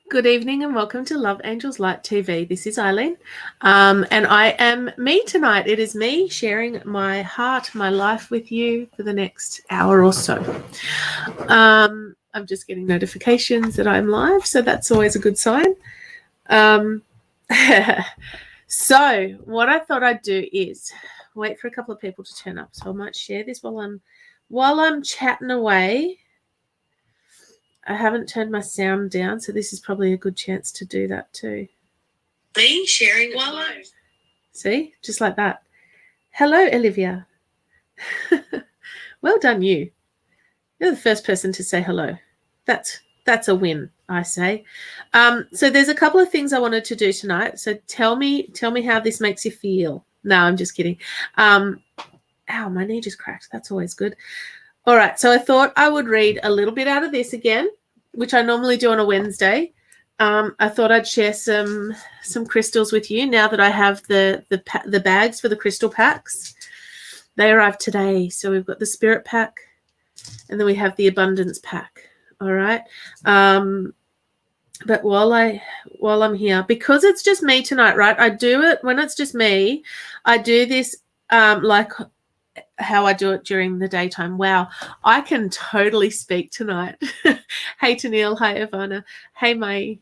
Good evening and welcome to Love Angels Light TV. This is Eileen and I am me tonight. It is me sharing my heart, my life with you for the next hour or so. I'm just getting notifications that I'm live, so that's always a good sign. So what I thought I'd do is wait for a couple of people to turn up. So I might share this while I'm chatting away. I haven't turned my sound down, so this is probably a good chance to do that too. Me sharing while See, just like that. Hello, Olivia. Well done, you. You're the first person to say hello. That's a win, I say. So there's a couple of things I wanted to do tonight. So tell me how this makes you feel. No, I'm just kidding. Ow, my knee just cracked. That's always good. All right, so I thought I would read a little bit out of this again, which I normally do on a Wednesday. I thought I'd share some crystals with you now that I have the bags for the crystal packs. They arrived today, so we've got the Spirit pack, and then we have the Abundance pack. All right, but while I'm here, because it's just me tonight, right? I do it when it's just me. I do this like how I do it during the daytime. Wow, I can totally speak tonight. Hey Tennille, hi Ivana, hey May.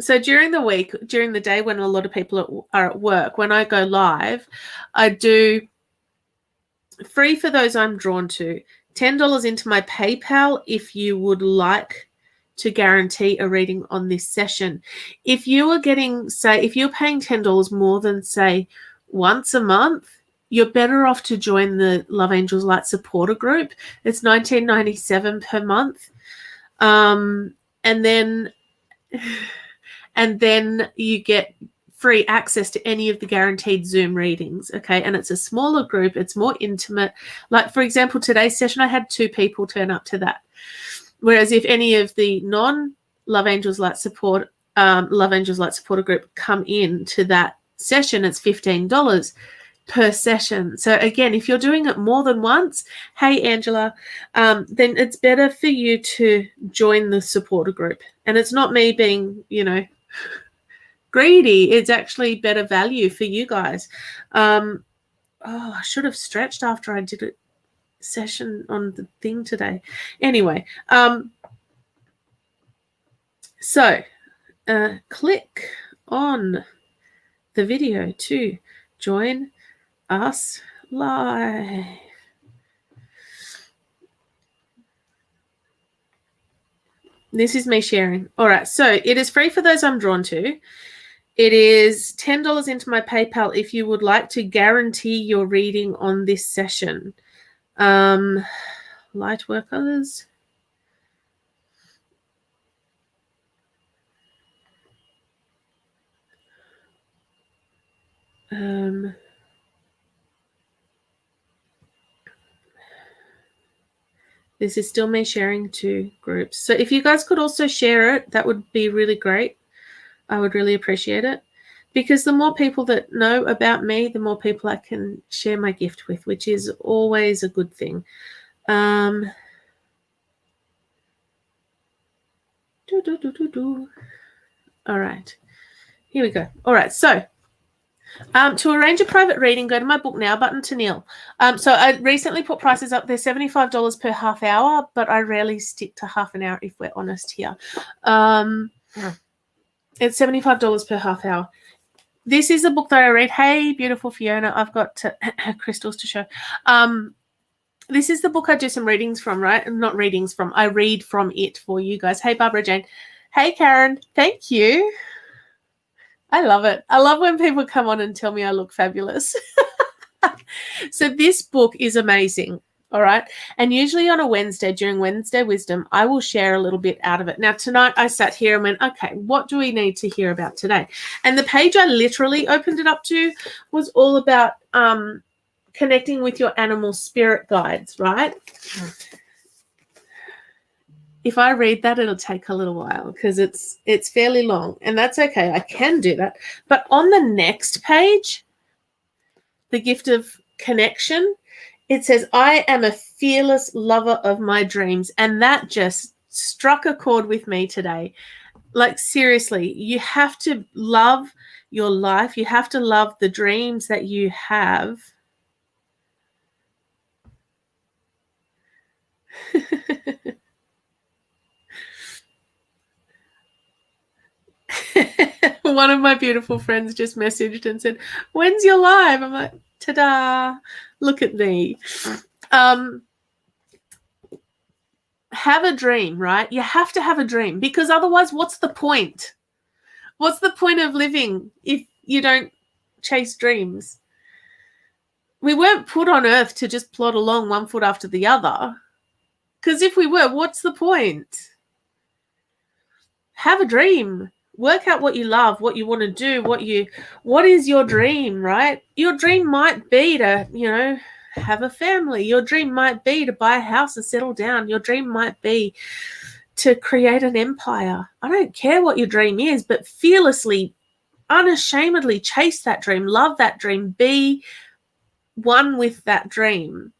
So during the week, during the day when a lot of people are at work, when I go live, I do free for those I'm drawn to, $10 into my PayPal if you would like to guarantee a reading on this session. If you are getting, say, if you're paying $10 more than, say, once a month, you're better off to join the Love Angels Light supporter group. It's $19.97 per month. And then you get free access to any of the guaranteed Zoom readings, okay? And it's a smaller group. It's more intimate. Like, for example, today's session, I had 2 people turn up to that. Whereas if any of the non-Love Angels Light supporter group come in to that session, it's $15 per session. So again, if you're doing it more than once, hey Angela, then it's better for you to join the supporter group. And it's not me being, greedy. It's actually better value for you guys. I should have stretched after I did it. Session on the thing today. Anyway, so click on the video to join us live. This is me sharing. All right, so it is free for those I'm drawn to. It is $10 into my PayPal if you would like to guarantee your reading on this session. Light workers. This is still me sharing to groups. So if you guys could also share it, that would be really great. I would really appreciate it. Because the more people that know about me, the more people I can share my gift with, which is always a good thing. All right, here we go. All right, so to arrange a private reading, go to my book now button, Tennille. So I recently put prices up. They're $75 per half hour, but I rarely stick to half an hour if we're honest here. It's $75 per half hour. This is a book that I read. Hey, beautiful Fiona, I've got crystals to show. This is the book I do some readings from, right? Not readings from. I read from it for you guys. Hey, Barbara Jane. Hey, Karen. Thank you. I love it. I love when people come on and tell me I look fabulous. So this book is amazing. All right. And usually on a Wednesday, during Wednesday Wisdom, I will share a little bit out of it. Now, tonight I sat here and went, okay, what do we need to hear about today? And the page I literally opened it up to was all about connecting with your animal spirit guides, right? If I read that, it'll take a little while because it's fairly long, and that's okay. I can do that. But on the next page, the gift of connection, It says, I am a fearless lover of my dreams. And that just struck a chord with me today. Like, seriously, you have to love your life. You have to love the dreams that you have. One of my beautiful friends just messaged and said, when's your live? I'm like, ta-da, look at me. Have a dream, right? You have to have a dream, because otherwise, what's the point? What's the point of living if you don't chase dreams? We weren't put on earth to just plod along one foot after the other. Because if we were, what's the point? Have a dream. Work out what you love, what you want to do, what is your dream, right? Your dream might be to, have a family. Your dream might be to buy a house and settle down. Your dream might be to create an empire. I don't care what your dream is, but fearlessly, unashamedly chase that dream, love that dream, be one with that dream.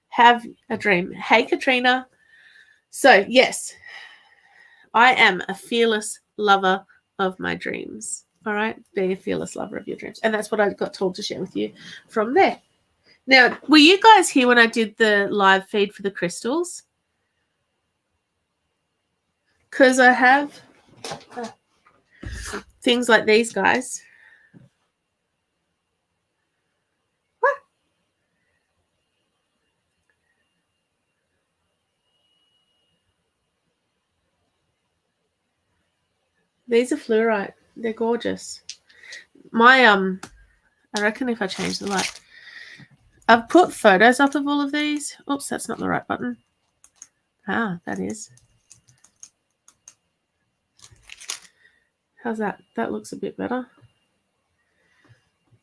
Have a dream. Hey, Katrina. So, yes, I am a fearless lover of my dreams. All right? Be a fearless lover of your dreams. And that's what I got told to share with you from there. Now, were you guys here when I did the live feed for the crystals? Because I have things like these, guys. What? These are fluorite. They're gorgeous. I reckon if I change the light. I've put photos up of all of these. Oops, that's not the right button. Ah, that is. How's that? That looks a bit better.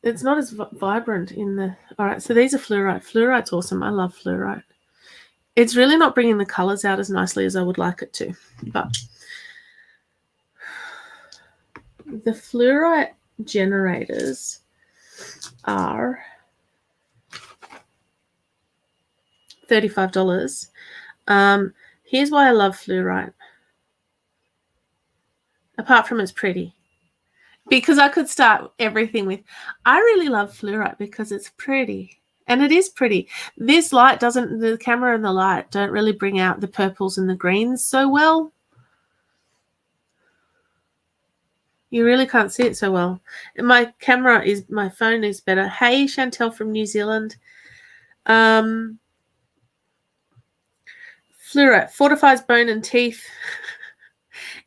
It's not as vibrant in the... All right, so these are fluorite. Fluorite's awesome. I love fluorite. It's really not bringing the colors out as nicely as I would like it to. But the fluorite generators are $35. Here's why I love fluorite. Apart from it's pretty. Because I could start everything with, I really love fluorite because it's pretty. And it is pretty. This light doesn't, the camera and the light don't really bring out the purples and the greens so well. You really can't see it so well. My phone is better. Hey, Chantel from New Zealand. Fluorite fortifies bone and teeth,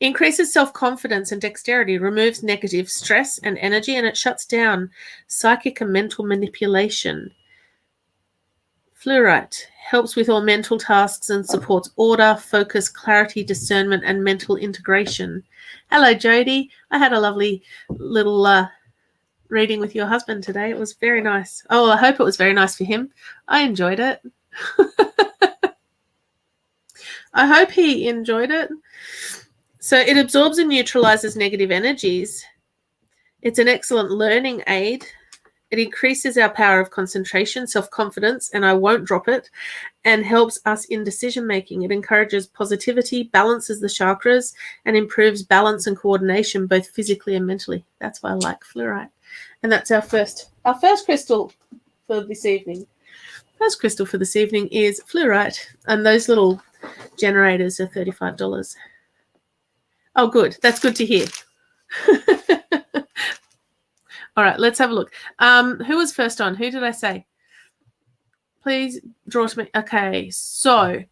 increases self-confidence and dexterity, removes negative stress and energy, and it shuts down psychic and mental manipulation. Fluorite helps with all mental tasks and supports order, focus, clarity, discernment, and mental integration. Hello, Jody. I had a lovely little reading with your husband today. It was very nice. Oh, I hope it was very nice for him. I enjoyed it. I hope he enjoyed it. So it absorbs and neutralizes negative energies. It's an excellent learning aid. It increases our power of concentration, self-confidence, and I won't drop it, and helps us in decision-making. It encourages positivity, balances the chakras, and improves balance and coordination, both physically and mentally. That's why I like fluorite. And that's our first crystal for this evening. First crystal for this evening is fluorite, and those little generators are $35. Oh, good. That's good to hear. All right, let's have a look. Who was first on? Who did I say? Please draw to me. Okay, so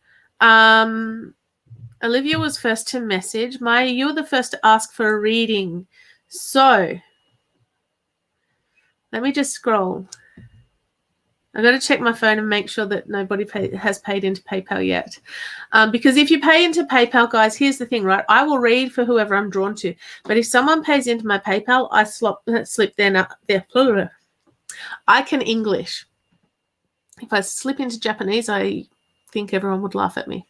Olivia was first to message. Maya, you were the first to ask for a reading. So let me just scroll. I've got to check my phone and make sure that nobody has paid into PayPal yet. Because if you pay into PayPal, guys, here's the thing, right? I will read for whoever I'm drawn to. But if someone pays into my PayPal, I slip their plural. I can English. If I slip into Japanese, I think everyone would laugh at me.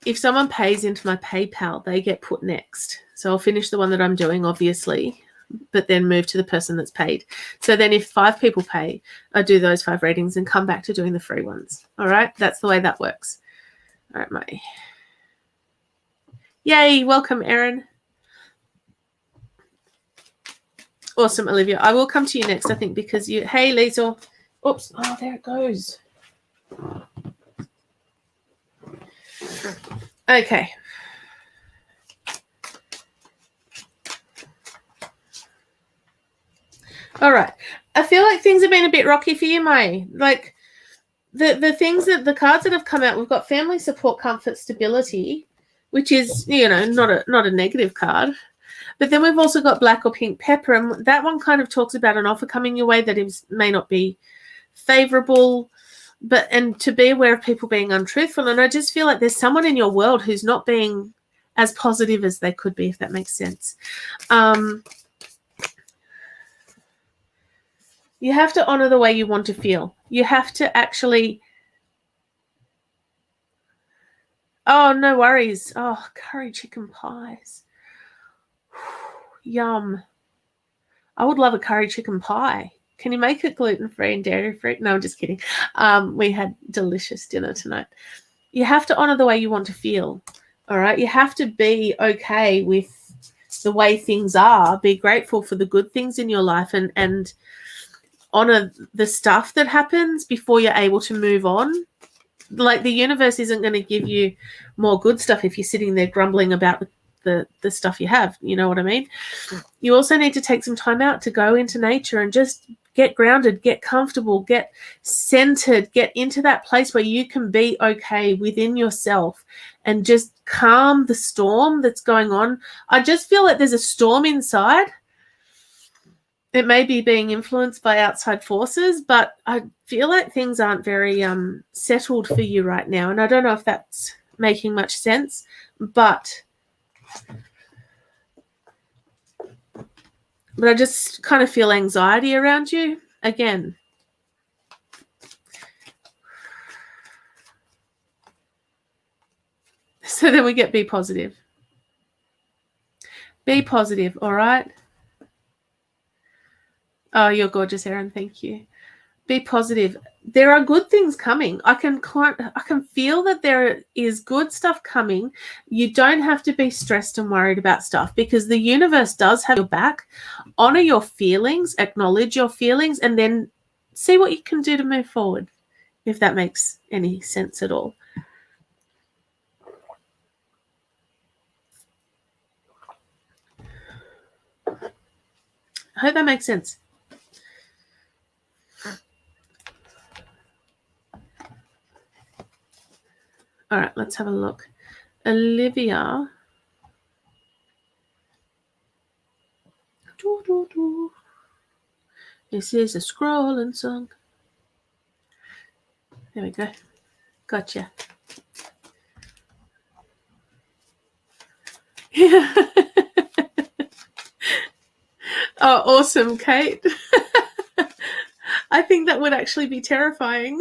If someone pays into my PayPal, they get put next. So I'll finish the one that I'm doing, obviously, but then move to the person that's paid. So then if 5 people pay, I do those 5 readings and come back to doing the free ones. All right, that's the way that works. All right, Mike. Yay, welcome, Erin. Awesome, Olivia. I will come to you next, I think, because you... Hey, Liesel. Oops. Oh, there it goes. Okay. All right. I feel like things have been a bit rocky for you, May. Like the things that the cards that have come out, we've got family support, comfort, stability, which is, you know, not a negative card. But then we've also got black or pink pepper, and that one kind of talks about an offer coming your way that may not be favorable, and to be aware of people being untruthful. And I just feel like there's someone in your world who's not being as positive as they could be, if that makes sense. You have to honor the way you want to feel. You have to actually... Oh, no worries. Oh, curry chicken pies. Yum. I would love a curry chicken pie. Can you make it gluten-free and dairy-free? No, I'm just kidding. We had delicious dinner tonight. You have to honor the way you want to feel, all right? You have to be okay with the way things are. Be grateful for the good things in your life and honor the stuff that happens before you're able to move on. Like, the universe isn't going to give you more good stuff if you're sitting there grumbling about the stuff you have. You know what I mean? You also need to take some time out to go into nature and just get grounded, get comfortable, get centered, get into that place where you can be okay within yourself and just calm the storm that's going on. I just feel like there's a storm inside. It may be being influenced by outside forces, but I feel like things aren't very settled for you right now. And I don't know if that's making much sense, but I just kind of feel anxiety around you again. So then we get be positive. Be positive, all right? Oh, you're gorgeous, Erin. Thank you. Be positive. There are good things coming. I can feel that there is good stuff coming. You don't have to be stressed and worried about stuff because the universe does have your back. Honor your feelings, acknowledge your feelings, and then see what you can do to move forward, if that makes any sense at all. I hope that makes sense. All right, let's have a look. Olivia. This is a scrolling song. There we go. Gotcha. Yeah. Oh, awesome, Kate. I think that would actually be terrifying.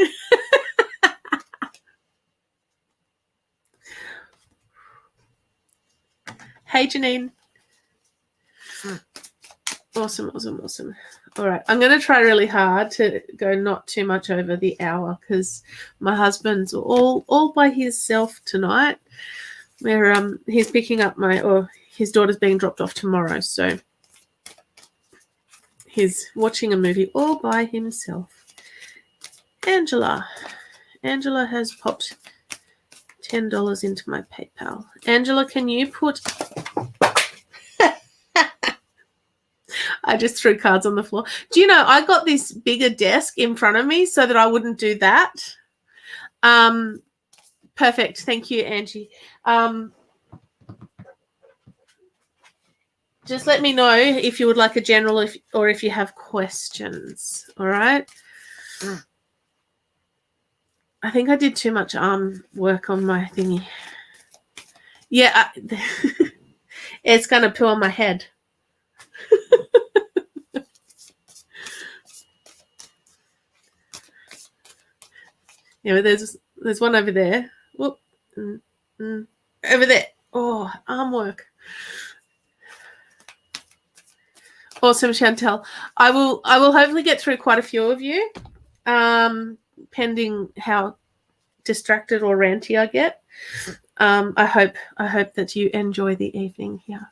Hey, Janine. Awesome. All right, I'm going to try really hard to go not too much over the hour because my husband's all by himself tonight. Where he's picking up his daughter's being dropped off tomorrow, so he's watching a movie all by himself. Angela has popped $10 into my PayPal. Angela, can you put... I just threw cards on the floor. Do you know, I got this bigger desk in front of me so that I wouldn't do that. Perfect. Thank you, Angie. Just let me know if you would like a general or if you have questions. All right. I think I did too much arm work on my thingy. Yeah, it's going to poo on my head. Yeah, there's one over there. Whoop. Over there. Oh, arm work. Awesome, Chantel. I will hopefully get through quite a few of you, pending how distracted or ranty I get. I hope that you enjoy the evening here.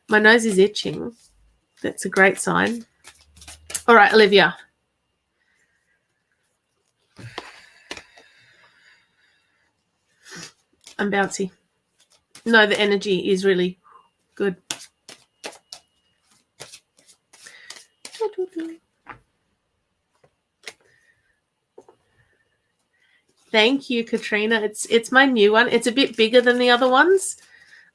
My nose is itching. That's a great sign. All right, Olivia. I'm bouncy. No, the energy is really good. Thank you, Katrina. It's my new one. It's a bit bigger than the other ones.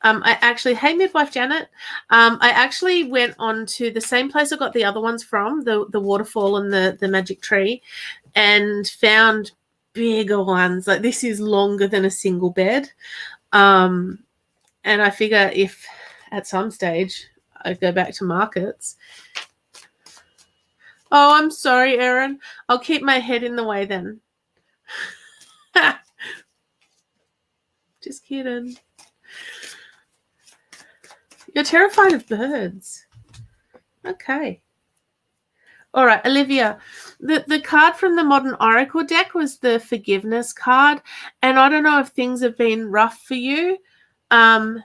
Hey, Midwife Janet. I actually went on to the same place I got the other ones from, the waterfall and the magic tree, and found bigger ones. Like, this is longer than a single bed. And I figure if at some stage I go back to markets. Oh, I'm sorry, Erin. I'll keep my head in the way then. Just kidding. You're terrified of birds. Okay. All right, Olivia. The card from the Modern Oracle deck was the Forgiveness card. And I don't know if things have been rough for you. Hey,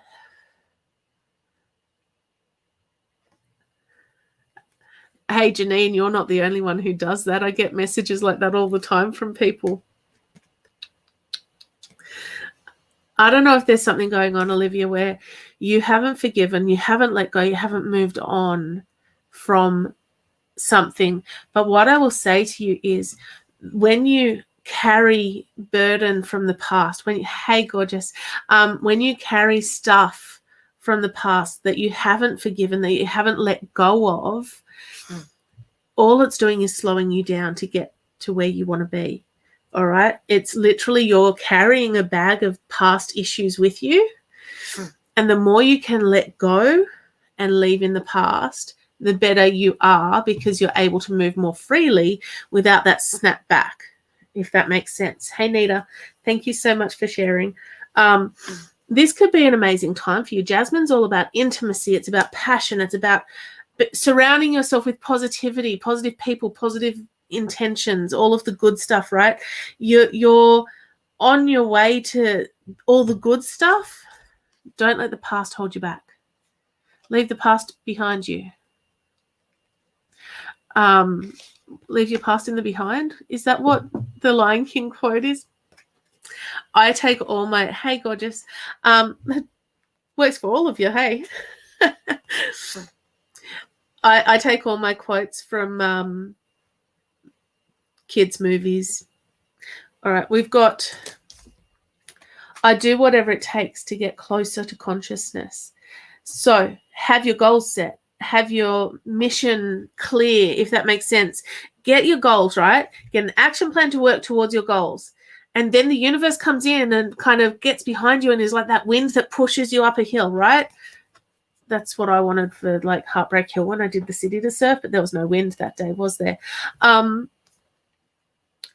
Janine, you're not the only one who does that. I get messages like that all the time from people. I don't know if there's something going on, Olivia, where you haven't forgiven, you haven't let go, you haven't moved on from something. But what I will say to you is, when you carry burden from the past, hey, gorgeous, when you carry stuff from the past that you haven't forgiven, that you haven't let go of, all it's doing is slowing you down to get to where you want to be. All right. It's literally you're carrying a bag of past issues with you. And the more you can let go and leave in the past, the better you are, because you're able to move more freely without that snap back, if that makes sense. Hey, Nita, thank you so much for sharing. This could be an amazing time for you. Jasmine's all about intimacy. It's about passion. It's about surrounding yourself with positivity, positive people, positive intentions, all of the good stuff, right? You're on your way to all the good stuff. Don't let the past hold you back. Leave the past behind you. Leave your past in the behind. Is that what the Lion King quote is? I take all my, hey, gorgeous. Works for all of you, hey. I take all my quotes from kids' movies. All right, we've got, I do whatever it takes to get closer to consciousness. So have your goals set. Have your mission clear, if that makes sense. Get your goals, right? Get an action plan to work towards your goals. And then the universe comes in and kind of gets behind you and is like that wind that pushes you up a hill, right? That's what I wanted for like Heartbreak Hill when I did the City to Surf, but there was no wind that day, was there?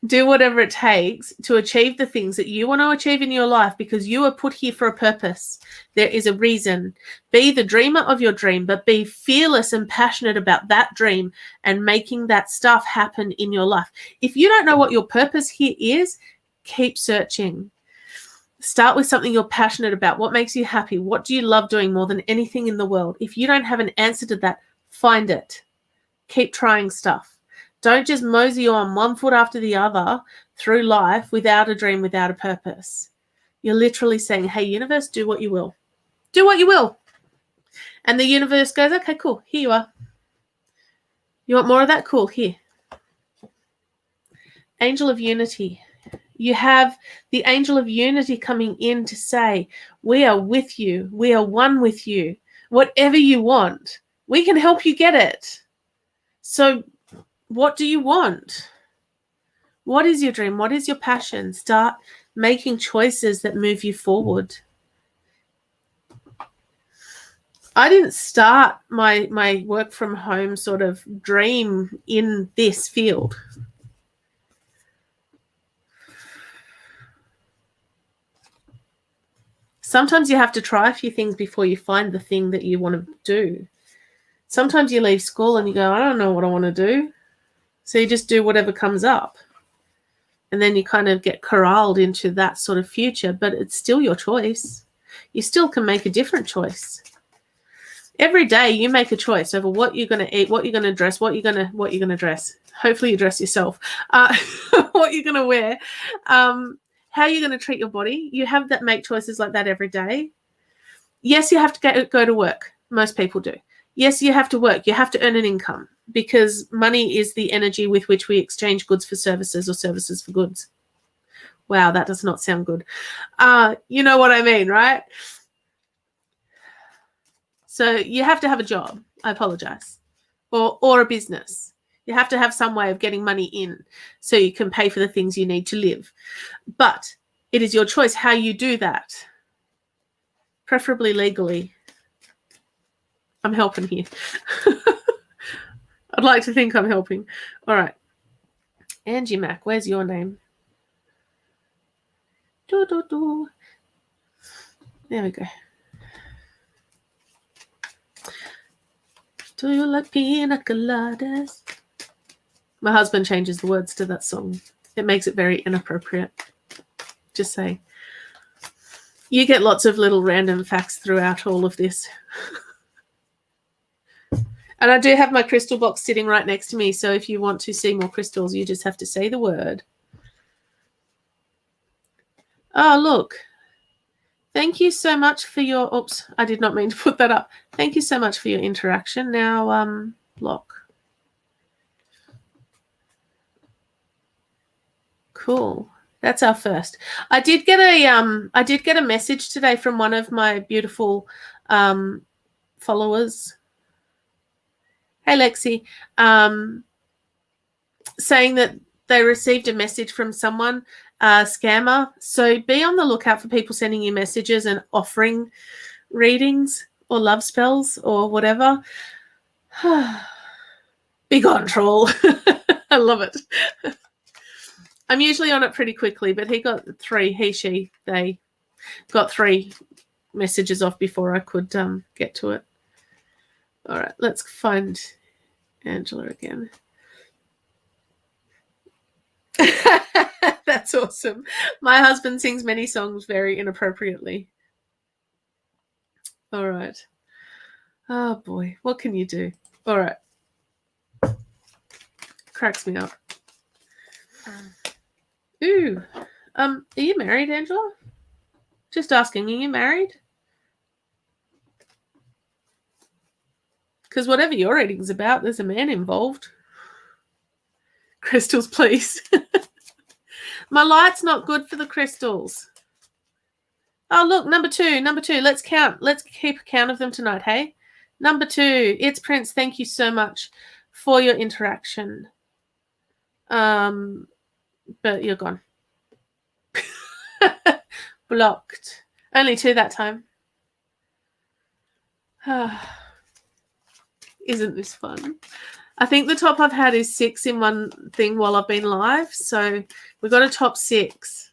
Do whatever it takes to achieve the things that you want to achieve in your life, because you are put here for a purpose. There is a reason. Be the dreamer of your dream, but be fearless and passionate about that dream and making that stuff happen in your life. If you don't know what your purpose here is, keep searching. Start with something you're passionate about. What makes you happy? What do you love doing more than anything in the world? If you don't have an answer to that, find it. Keep trying stuff. Don't just mosey on one foot after the other through life without a dream, without a purpose. You're literally saying, hey, universe, do what you will. Do what you will. And the universe goes, okay, cool. Here you are. You want more of that? Cool. Here. Angel of Unity. You have the Angel of Unity coming in to say, we are with you. We are one with you. Whatever you want, we can help you get it. So what do you want? What is your dream? What is your passion? Start making choices that move you forward. I didn't start my work from home sort of dream in this field. Sometimes you have to try a few things before you find the thing that you want to do. Sometimes you leave school and you go, I don't know what I want to do. So you just do whatever comes up. And then you kind of get corralled into that sort of future, but it's still your choice. You still can make a different choice. Every day you make a choice over what you're going to eat, what you're going to dress, what you're going to dress. Hopefully you dress yourself. What you're going to wear, how you're going to treat your body. You have that make choices like that every day. Yes, you have to go to work. Most people do. Yes, you have to work. You have to earn an income because money is the energy with which we exchange goods for services or services for goods. Wow, that does not sound good. You know what I mean, right? So you have to have a job. I apologize. Or a business. You have to have some way of getting money in so you can pay for the things you need to live. But it is your choice how you do that, preferably legally. I'm helping here. I'd like to think I'm helping. All right. Angie Mac, where's your name? There we go. Do you like pina coladas? My husband changes the words to that song. It makes it very inappropriate. Just say. You get lots of little random facts throughout all of this. And I do have my crystal box sitting right next to me, so if you want to see more crystals, you just have to say the word. Oh, look. Thank you so much for your... Oops, I did not mean to put that up. Thank you so much for your interaction. Now, block. Cool. That's our first. I did get a message today from one of my beautiful followers. Hey, Lexi. Saying that they received a message from someone, a scammer. So be on the lookout for people sending you messages and offering readings or love spells or whatever. Be gone, troll. I love it. I'm usually on it pretty quickly, but they got 3 messages off before I could get to it. All right, let's find Angela again. That's awesome. My husband sings many songs very inappropriately. All right. Oh, boy. What can you do? All right. Cracks me up. Ooh. Are you married, Angela? Just asking, are you married? Because whatever your reading's about, there's a man involved. Crystals, please. My light's not good for the crystals. Oh, look, number two. Let's count. Let's keep a count of them tonight, hey? Number 2, it's Prince. Thank you so much for your interaction. But you're gone. Blocked. Only 2 that time. Isn't this fun? I think the top I've had is 6 in one thing while I've been live. So we've got a top 6.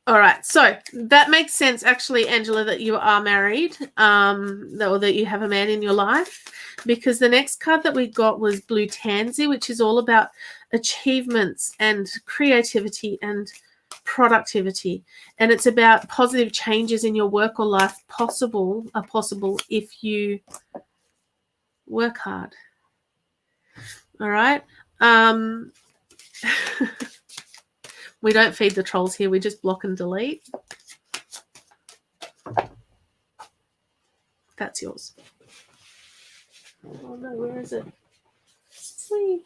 All right. So that makes sense, actually, Angela, that you are married, or that you have a man in your life, because the next card that we got was Blue Tansy, which is all about achievements and creativity and productivity, and it's about positive changes in your work or life are possible if you work hard. All right. We don't feed the trolls here, we just block and delete. That's yours. Oh no, where is it? Sweet.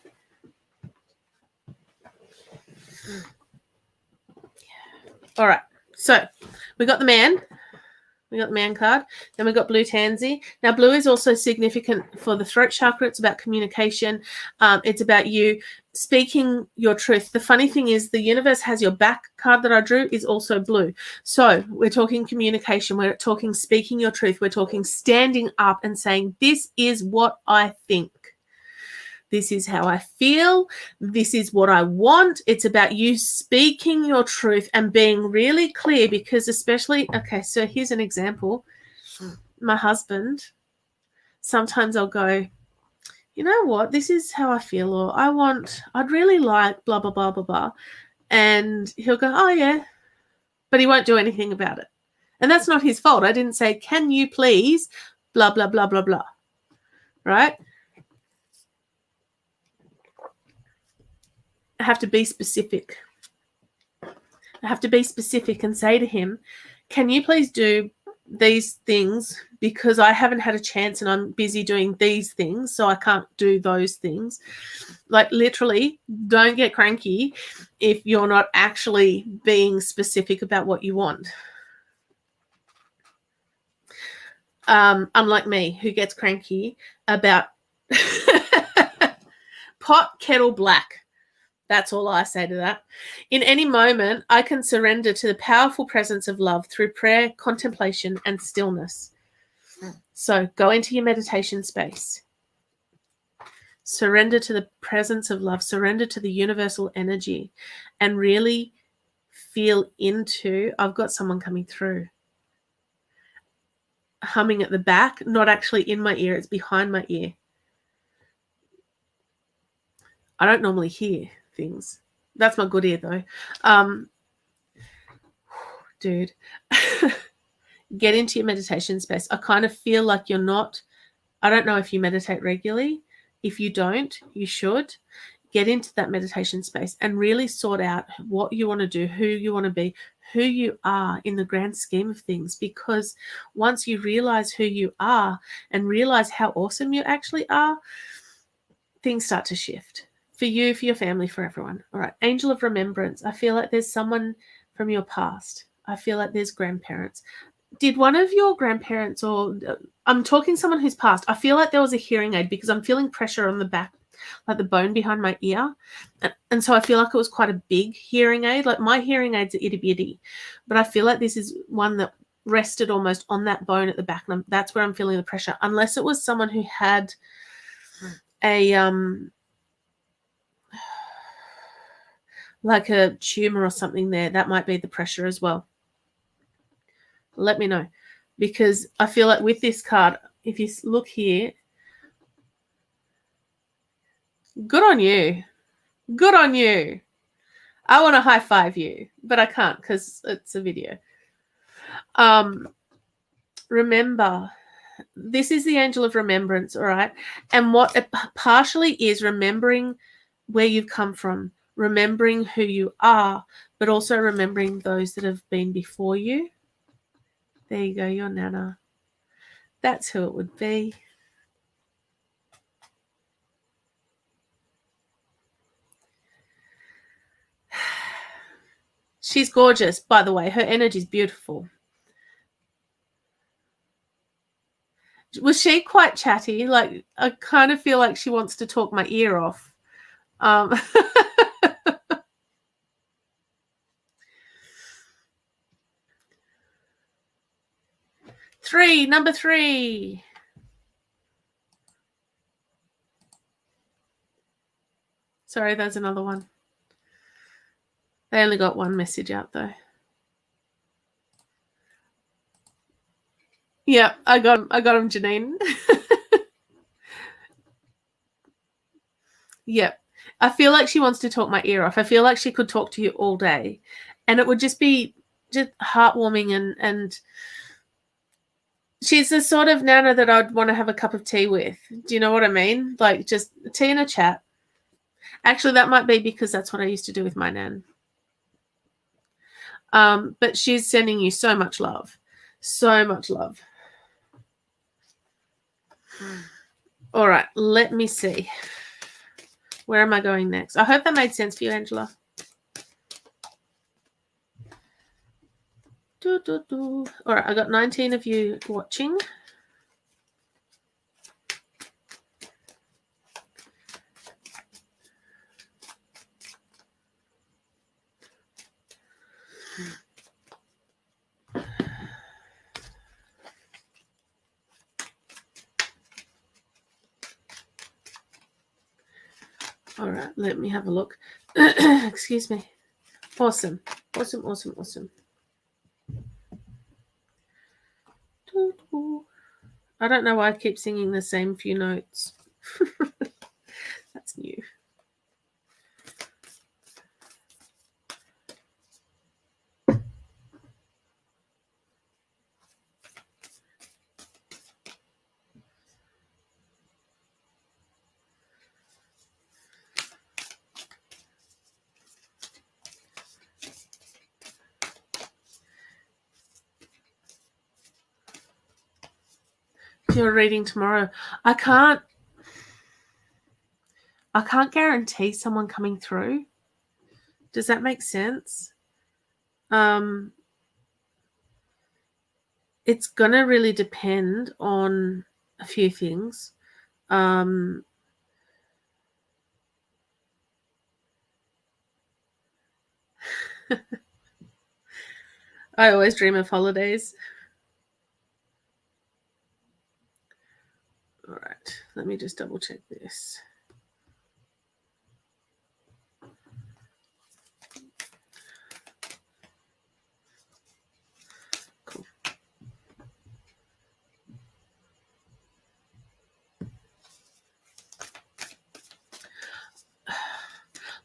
All right, so we got the man. We got the man card. Then we got Blue Tansy. Now, blue is also significant for the throat chakra. It's about communication. It's about you speaking your truth. The funny thing is the universe has your back card that I drew is also blue. So we're talking communication. We're talking speaking your truth. We're talking standing up and saying, this is what I think. This is how I feel. This is what I want. It's about you speaking your truth and being really clear, because especially, okay, so here's an example. My husband, sometimes I'll go, you know what, this is how I feel, or I'd really like blah, blah, blah, blah, blah. And he'll go, oh, yeah. But he won't do anything about it. And that's not his fault. I didn't say, can you please blah, blah, blah, blah, blah. Right? I have to be specific. I have to be specific and say to him, can you please do these things, because I haven't had a chance and I'm busy doing these things, so I can't do those things. Like, literally, don't get cranky if you're not actually being specific about what you want. Unlike me, who gets cranky about pot, kettle, black. That's all I say to that. In any moment, I can surrender to the powerful presence of love through prayer, contemplation, and stillness. So go into your meditation space. Surrender to the presence of love. Surrender to the universal energy, and really feel into, I've got someone coming through. Humming at the back, not actually in my ear, it's behind my ear. I don't normally hear things. That's my good ear though. Dude, get into your meditation space. I kind of feel like you're not, I don't know if you meditate regularly. If you don't, you should. Get into that meditation space and really sort out what you want to do, who you want to be, who you are in the grand scheme of things. Because once you realize who you are and realize how awesome you actually are, things start to shift. For you, for your family, for everyone. All right. Angel of remembrance. I feel like there's someone from your past. I feel like there's grandparents. Did one of your grandparents, or I'm talking someone who's passed, I feel like there was a hearing aid, because I'm feeling pressure on the back, like the bone behind my ear. And so I feel like it was quite a big hearing aid. Like, my hearing aids are itty bitty, but I feel like this is one that rested almost on that bone at the back. And that's where I'm feeling the pressure. Unless it was someone who had a, like a tumor or something there, that might be the pressure as well. Let me know, because I feel like with this card, if you look here, good on you. Good on you. I want to high five you, but I can't because it's a video. Remember, this is the angel of remembrance, all right? And what it partially is remembering where you've come from, remembering who you are, but also remembering those that have been before you. There you go, your Nana. That's who it would be. She's gorgeous, by the way. Her energy's beautiful. Was she quite chatty? Like, I kind of feel like she wants to talk my ear off. 3, number 3. Sorry, there's another one. They only got one message out though. Yeah, I got him, Janine. Yep. I feel like she wants to talk my ear off. I feel like she could talk to you all day, and it would just be just heartwarming, and she's the sort of Nana that I'd want to have a cup of tea with. Do you know what I mean? Like, just tea and a chat. Actually, that might be because that's what I used to do with my Nan. But she's sending you so much love. So much love. All right, let me see. Where am I going next? I hope that made sense for you, Angela. All right, I got 19 of you watching. All right, let me have a look. Excuse me. Awesome. Awesome, awesome, awesome. I don't know why I keep singing the same few notes. That's new. You're reading tomorrow. I can't guarantee someone coming through. Does that make sense? It's gonna really depend on a few things. I always dream of holidays. All right, let me just double check this. Cool.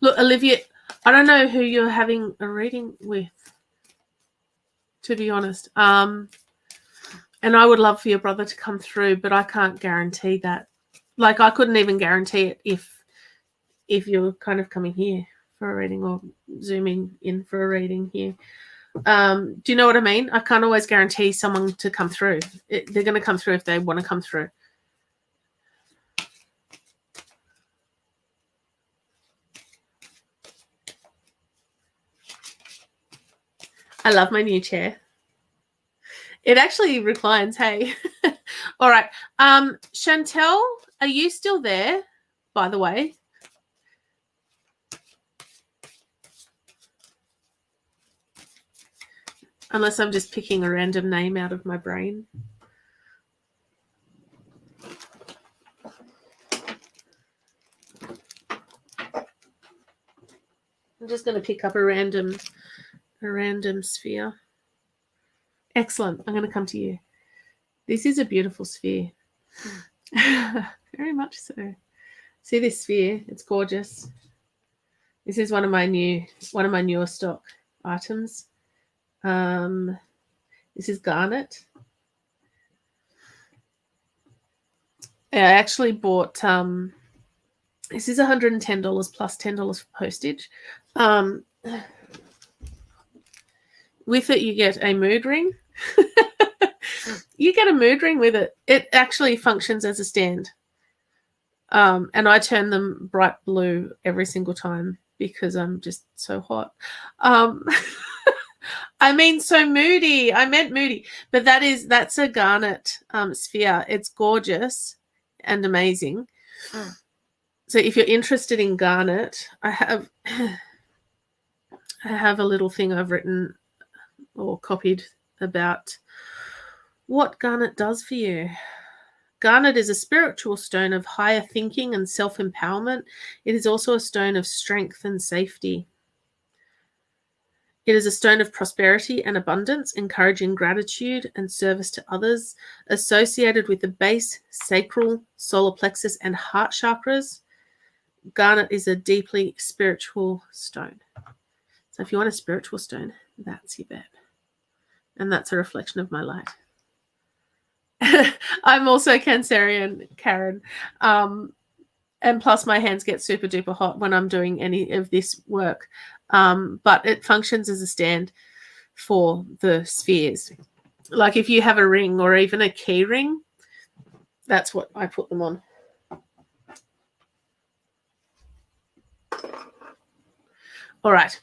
Look, Olivia, I don't know who you're having a reading with, to be honest. And I would love for your brother to come through, but I can't guarantee that. Like, I couldn't even guarantee it if you're kind of coming here for a reading or zooming in for a reading here. Do you know what I mean? I can't always guarantee someone to come through. They're going to come through if they want to come through. I love my new chair. It actually reclines, hey. All right. Chantel, are you still there, by the way? Unless I'm just picking a random name out of my brain. I'm just going to pick up a random sphere. Excellent. I'm going to come to you. This is a beautiful sphere. Very much so. See this sphere? It's gorgeous. This is one of my newer stock items. This is garnet. I actually bought this is $110 plus $10 for postage. With it, you get a mood ring. You get a mood ring with it. It actually functions as a stand. And I turn them bright blue every single time because I'm just so hot. I mean, so moody. I meant moody. But that's a garnet sphere. It's gorgeous and amazing. So if you're interested in garnet, I have a little thing I've written or copied about what garnet does for you. Garnet is a spiritual stone of higher thinking and self-empowerment. It is also a stone of strength and safety. It is a stone of prosperity and abundance, encouraging gratitude and service to others, associated with the base, sacral, solar plexus, and heart chakras. Garnet is a deeply spiritual stone. So if you want a spiritual stone, that's your bet. And that's a reflection of my light. I'm also Cancerian, Karen. And plus my hands get super duper hot when I'm doing any of this work. But it functions as a stand for the spheres. Like if you have a ring or even a key ring, that's what I put them on. All right.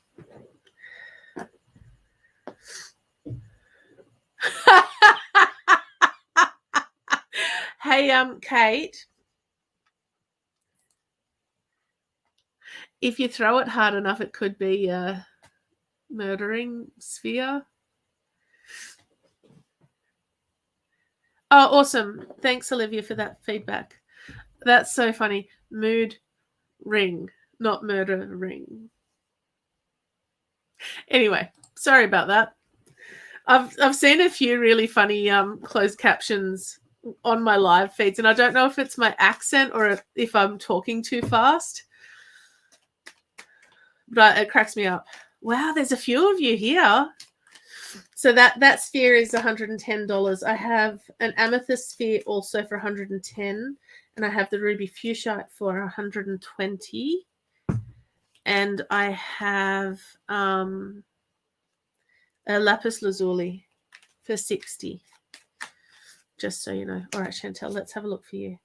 Hey, Kate, if you throw it hard enough, it could be a murdering sphere. Oh, awesome. Thanks, Olivia, for that feedback. That's so funny. Mood ring. not murdering. Anyway, sorry about that. I've seen a few really funny closed captions on my live feeds, and I don't know if it's my accent or if I'm talking too fast, but it cracks me up. Wow, there's a few of you here. So that sphere is $110. I have an amethyst sphere also for $110, and I have the ruby fuchsite for $120, and I have a lapis lazuli for $60. Just so you know. All right, Chantel, let's have a look for you.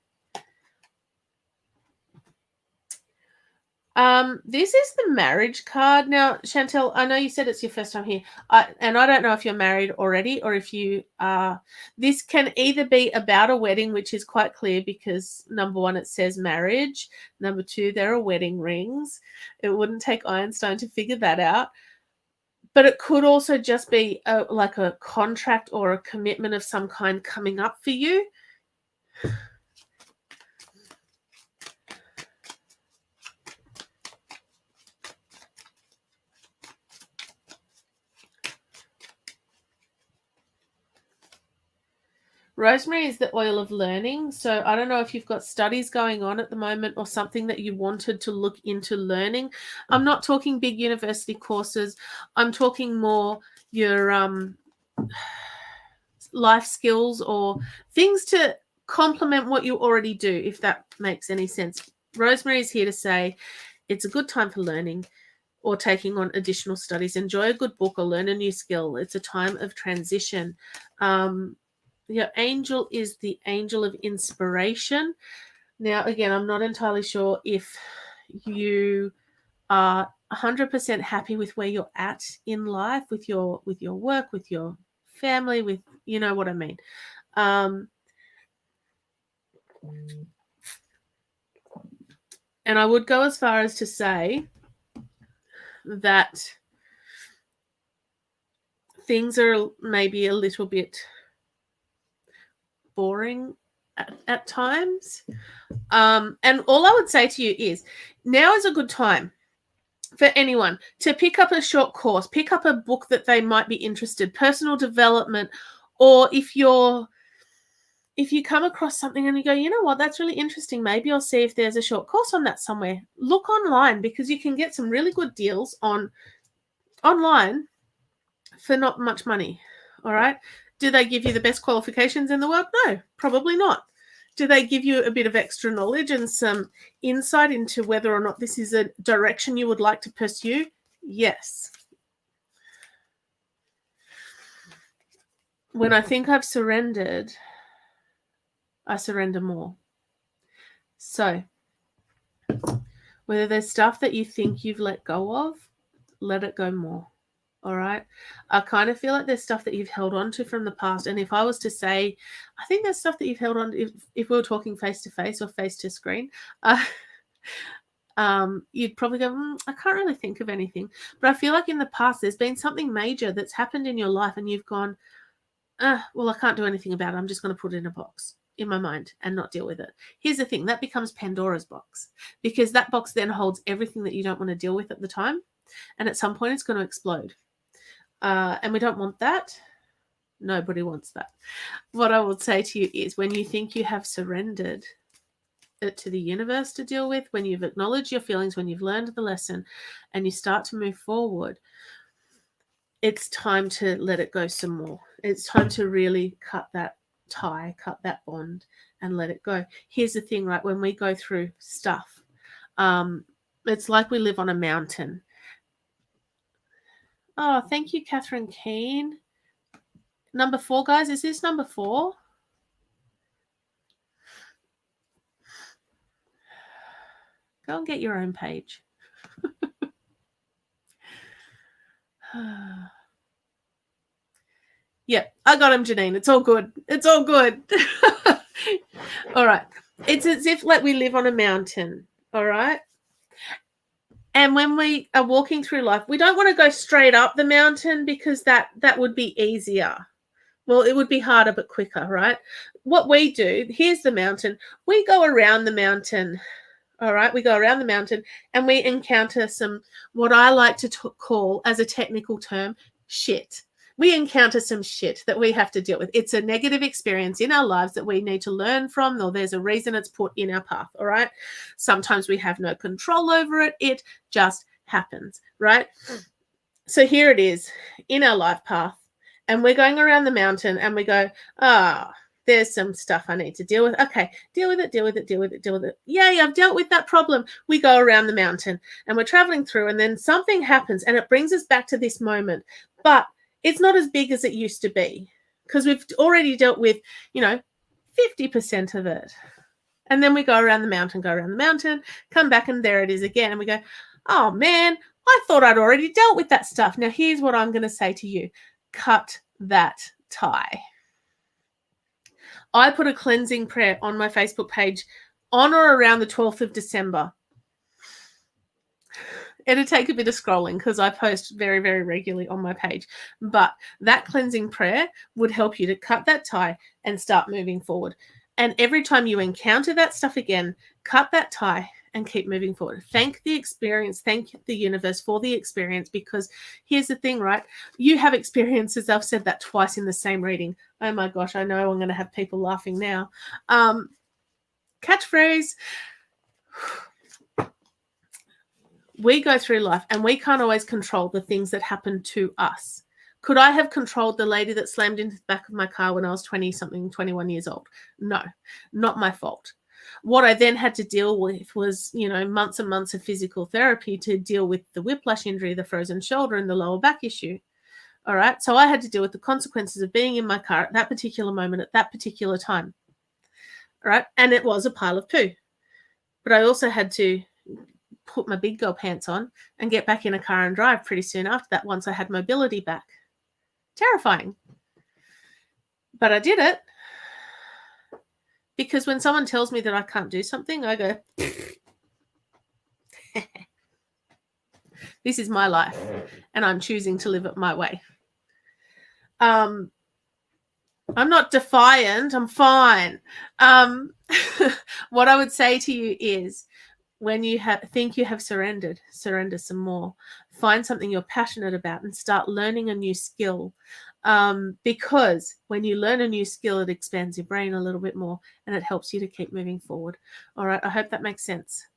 This is the marriage card. Now, Chantel, I know you said it's your first time here, and I don't know if you're married already or if you are. This can either be about a wedding, which is quite clear because, number one, it says marriage. Number two, there are wedding rings. It wouldn't take Einstein to figure that out. But it could also just be like a contract or a commitment of some kind coming up for you. Rosemary is the oil of learning. So I don't know if you've got studies going on at the moment or something that you wanted to look into learning. I'm not talking big university courses. I'm talking more your life skills or things to complement what you already do, if that makes any sense. Rosemary is here to say it's a good time for learning or taking on additional studies. Enjoy a good book or learn a new skill. It's a time of transition. Your angel is the angel of inspiration. Now, again, I'm not entirely sure if you are 100% happy with where you're at in life, with your work, with your family, with, you know what I mean. And I would go as far as to say that things are maybe a little bit boring at times. And all I would say to you is now is a good time for anyone to pick up a short course, pick up a book that they might be interested, personal development, or if you come across something and you go, you know what, that's really interesting, maybe I'll see if there's a short course on that somewhere. Look online because you can get some really good deals online for not much money. All right. Do they give you the best qualifications in the world? No, probably not. Do they give you a bit of extra knowledge and some insight into whether or not this is a direction you would like to pursue? Yes. When I think I've surrendered, I surrender more. So whether there's stuff that you think you've let go of, let it go more. All right. I kind of feel like there's stuff that you've held on to from the past. And if I was to say, I think there's stuff that you've held on to, if we were talking face to face or face to screen, you'd probably go, I can't really think of anything. But I feel like in the past, there's been something major that's happened in your life and you've gone, well, I can't do anything about it. I'm just going to put it in a box in my mind and not deal with it. Here's the thing, that becomes Pandora's box because that box then holds everything that you don't want to deal with at the time. And at some point, it's going to explode. And we don't want that. Nobody wants that. What I would say to you is when you think you have surrendered it to the universe to deal with, when you've acknowledged your feelings, when you've learned the lesson and you start to move forward, it's time to let it go some more. It's time to really cut that tie, cut that bond and let it go. Here's the thing, right? When we go through stuff, it's like we live on a mountain. Oh, thank you, Catherine Keane. Number 4, guys. Is this number 4? Go and get your own page. Yep, I got him, Janine. It's all good. It's all good. All right. It's as if like we live on a mountain. All right. And when we are walking through life, we don't want to go straight up the mountain because that would be easier. Well, it would be harder but quicker, right? What we do, here's the mountain. We go around the mountain, All right, we go around the mountain and we encounter some, what I like to call, as a technical term, shit. We encounter some shit that we have to deal with. It's a negative experience in our lives that we need to learn from, or there's a reason it's put in our path. All right. Sometimes we have no control over it. It just happens. Right. So here it is in our life path, and we're going around the mountain and we go, there's some stuff I need to deal with. Okay, deal with it, deal with it, deal with it, deal with it. Yay, I've dealt with that problem. We go around the mountain and we're traveling through, and then something happens and it brings us back to this moment. But it's not as big as it used to be because we've already dealt with, 50% of it. And then we go around the mountain, come back, and there it is again. And we go, oh man, I thought I'd already dealt with that stuff. Now, here's what I'm going to say to you. Cut that tie. I put a cleansing prayer on my Facebook page on or around the 12th of December. It'll take a bit of scrolling because I post very, very regularly on my page. But that cleansing prayer would help you to cut that tie and start moving forward. And every time you encounter that stuff again, cut that tie and keep moving forward. Thank the experience. Thank the universe for the experience, because here's the thing, right? You have experiences. I've said that twice in the same reading. Oh my gosh, I know I'm going to have people laughing now. Catchphrase. We go through life and we can't always control the things that happen to us. Could I have controlled the lady that slammed into the back of my car when I was 21 years old? No, not my fault. What I then had to deal with was, months and months of physical therapy to deal with the whiplash injury, the frozen shoulder, and the lower back issue. All right. So I had to deal with the consequences of being in my car at that particular moment, at that particular time. All right. And it was a pile of poo. But I also had to put my big girl pants on and get back in a car and drive pretty soon after that, once I had mobility back. Terrifying. But I did it. Because when someone tells me that I can't do something, I go, this is my life and I'm choosing to live it my way. I'm not defiant. I'm fine. What I would say to you is, when you think you have surrendered, surrender some more. Find something you're passionate about and start learning a new skill. Because when you learn a new skill, it expands your brain a little bit more and it helps you to keep moving forward. All right. I hope that makes sense.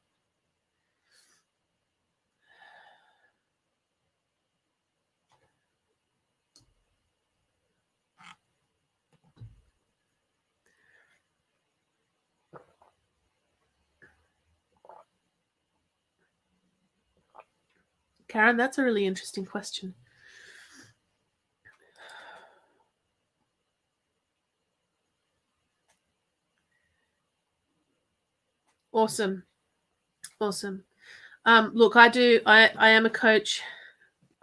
Karen, that's a really interesting question. Awesome. Look, I am a coach.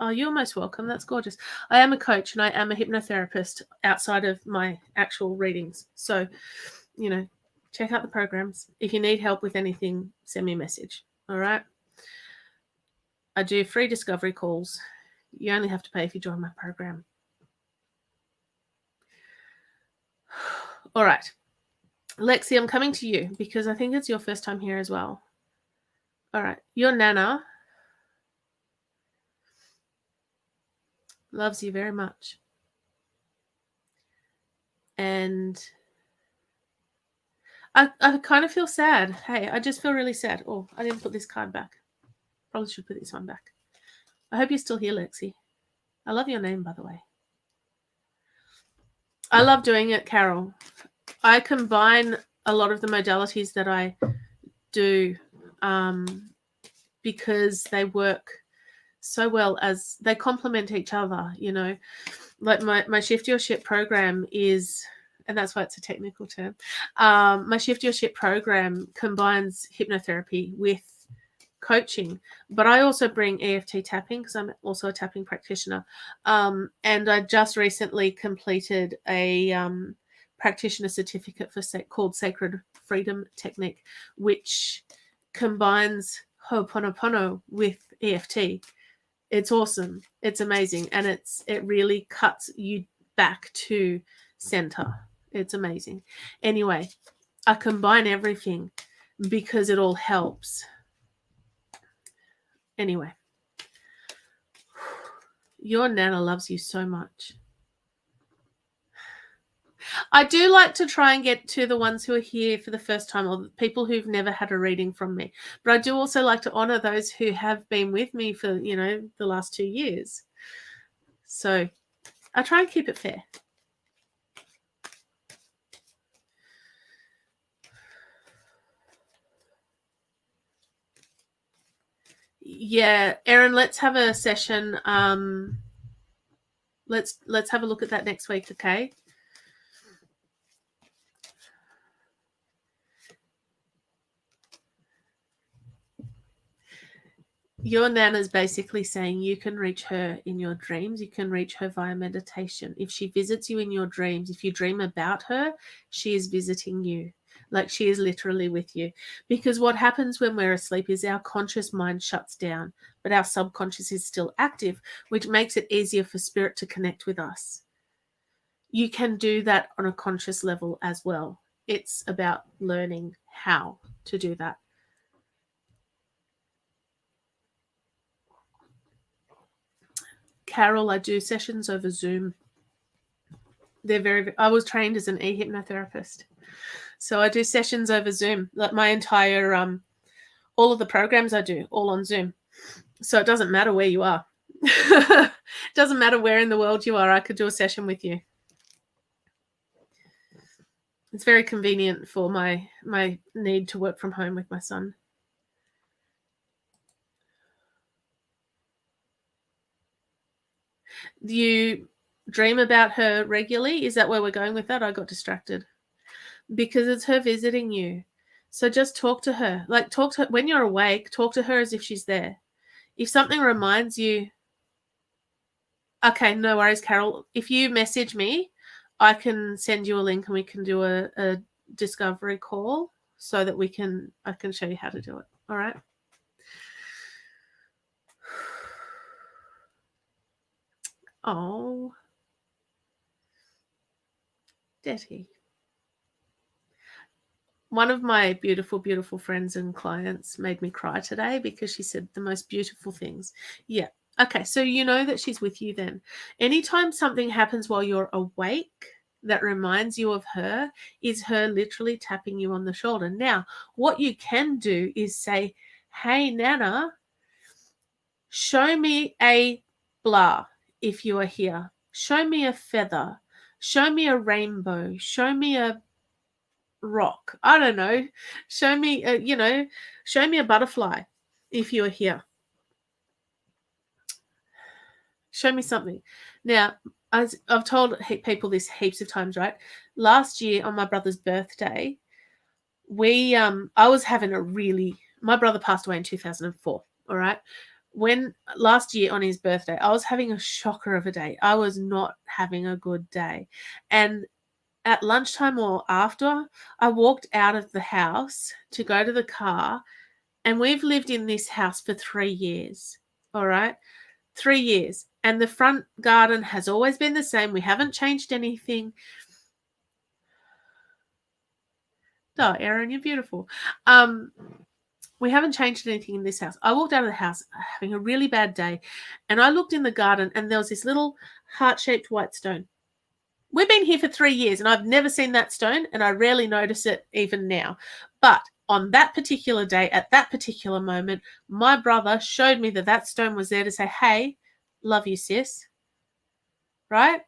Oh, you're most welcome. That's gorgeous. I am a coach and I am a hypnotherapist outside of my actual readings. So, check out the programs. If you need help with anything, send me a message. All right. I do free discovery calls. You only have to pay if you join my program. All right. Lexi, I'm coming to you because I think it's your first time here as well. All right. Your Nana loves you very much. And I kind of feel sad. Hey, I just feel really sad. Oh, I didn't put this card back. Probably should put this one back. I hope you're still here, Lexi. I love your name, by the way. I love doing it, Carol. I combine a lot of the modalities that I do because they work so well, as they complement each other, Like my Shift Your Shit program is, and that's why it's a technical term, my Shift Your Shit program combines hypnotherapy with coaching, but I also bring EFT tapping because I'm also a tapping practitioner. And I just recently completed a practitioner certificate called Sacred Freedom Technique, which combines Ho'oponopono with EFT. It's awesome. It's amazing. And it really cuts you back to center. It's amazing. Anyway, I combine everything because it all helps. Anyway, your Nana loves you so much. I do like to try and get to the ones who are here for the first time, or people who've never had a reading from me. But I do also like to honor those who have been with me for, the last 2 years. So I try and keep it fair. Yeah, Erin, let's have a session. Let's have a look at that next week, okay? Your Nana's basically saying you can reach her in your dreams. You can reach her via meditation. If she visits you in your dreams, if you dream about her, she is visiting you. Like, she is literally with you. Because what happens when we're asleep is our conscious mind shuts down, but our subconscious is still active, which makes it easier for spirit to connect with us. You can do that on a conscious level as well. It's about learning how to do that. Carol, I do sessions over Zoom. I was trained as an e-hypnotherapist. So I do sessions over Zoom. Like, my entire, all of the programs I do, all on Zoom. So it doesn't matter where you are. It doesn't matter where in the world you are. I could do a session with you. It's very convenient for my need to work from home with my son. Do you dream about her regularly? Is that where we're going with that? I got distracted. Because it's her visiting you. So just talk to her. Like, talk to her when you're awake. Talk to her as if she's there. If something reminds you, okay, no worries, Carol. If you message me, I can send you a link and we can do a discovery call so that I can show you how to do it. All right. Oh, Detty. One of my beautiful, beautiful friends and clients made me cry today because she said the most beautiful things. Yeah. Okay, so you know that she's with you then. Anytime something happens while you're awake that reminds you of her is her literally tapping you on the shoulder. Now, what you can do is say, hey, Nana, show me a blah if you are here. Show me a feather. Show me a rainbow. Show me a rock. I don't know. Show me a butterfly if you're here. Show me something. Now, as I've told people this heaps of times, right? Last year on my brother's birthday, I was having my brother passed away in 2004, all right? When last year on his birthday, I was having a shocker of a day. I was not having a good day. And at lunchtime or after, I walked out of the house to go to the car, and we've lived in this house for 3 years, all right? 3 years. And the front garden has always been the same. We haven't changed anything. Oh, Erin, you're beautiful. We haven't changed anything in this house. I walked out of the house having a really bad day, and I looked in the garden, and there was this little heart-shaped white stone. We've been here for 3 years, and I've never seen that stone, and I rarely notice it even now. But on that particular day, at that particular moment, my brother showed me that stone was there to say, hey, love you, sis. Right?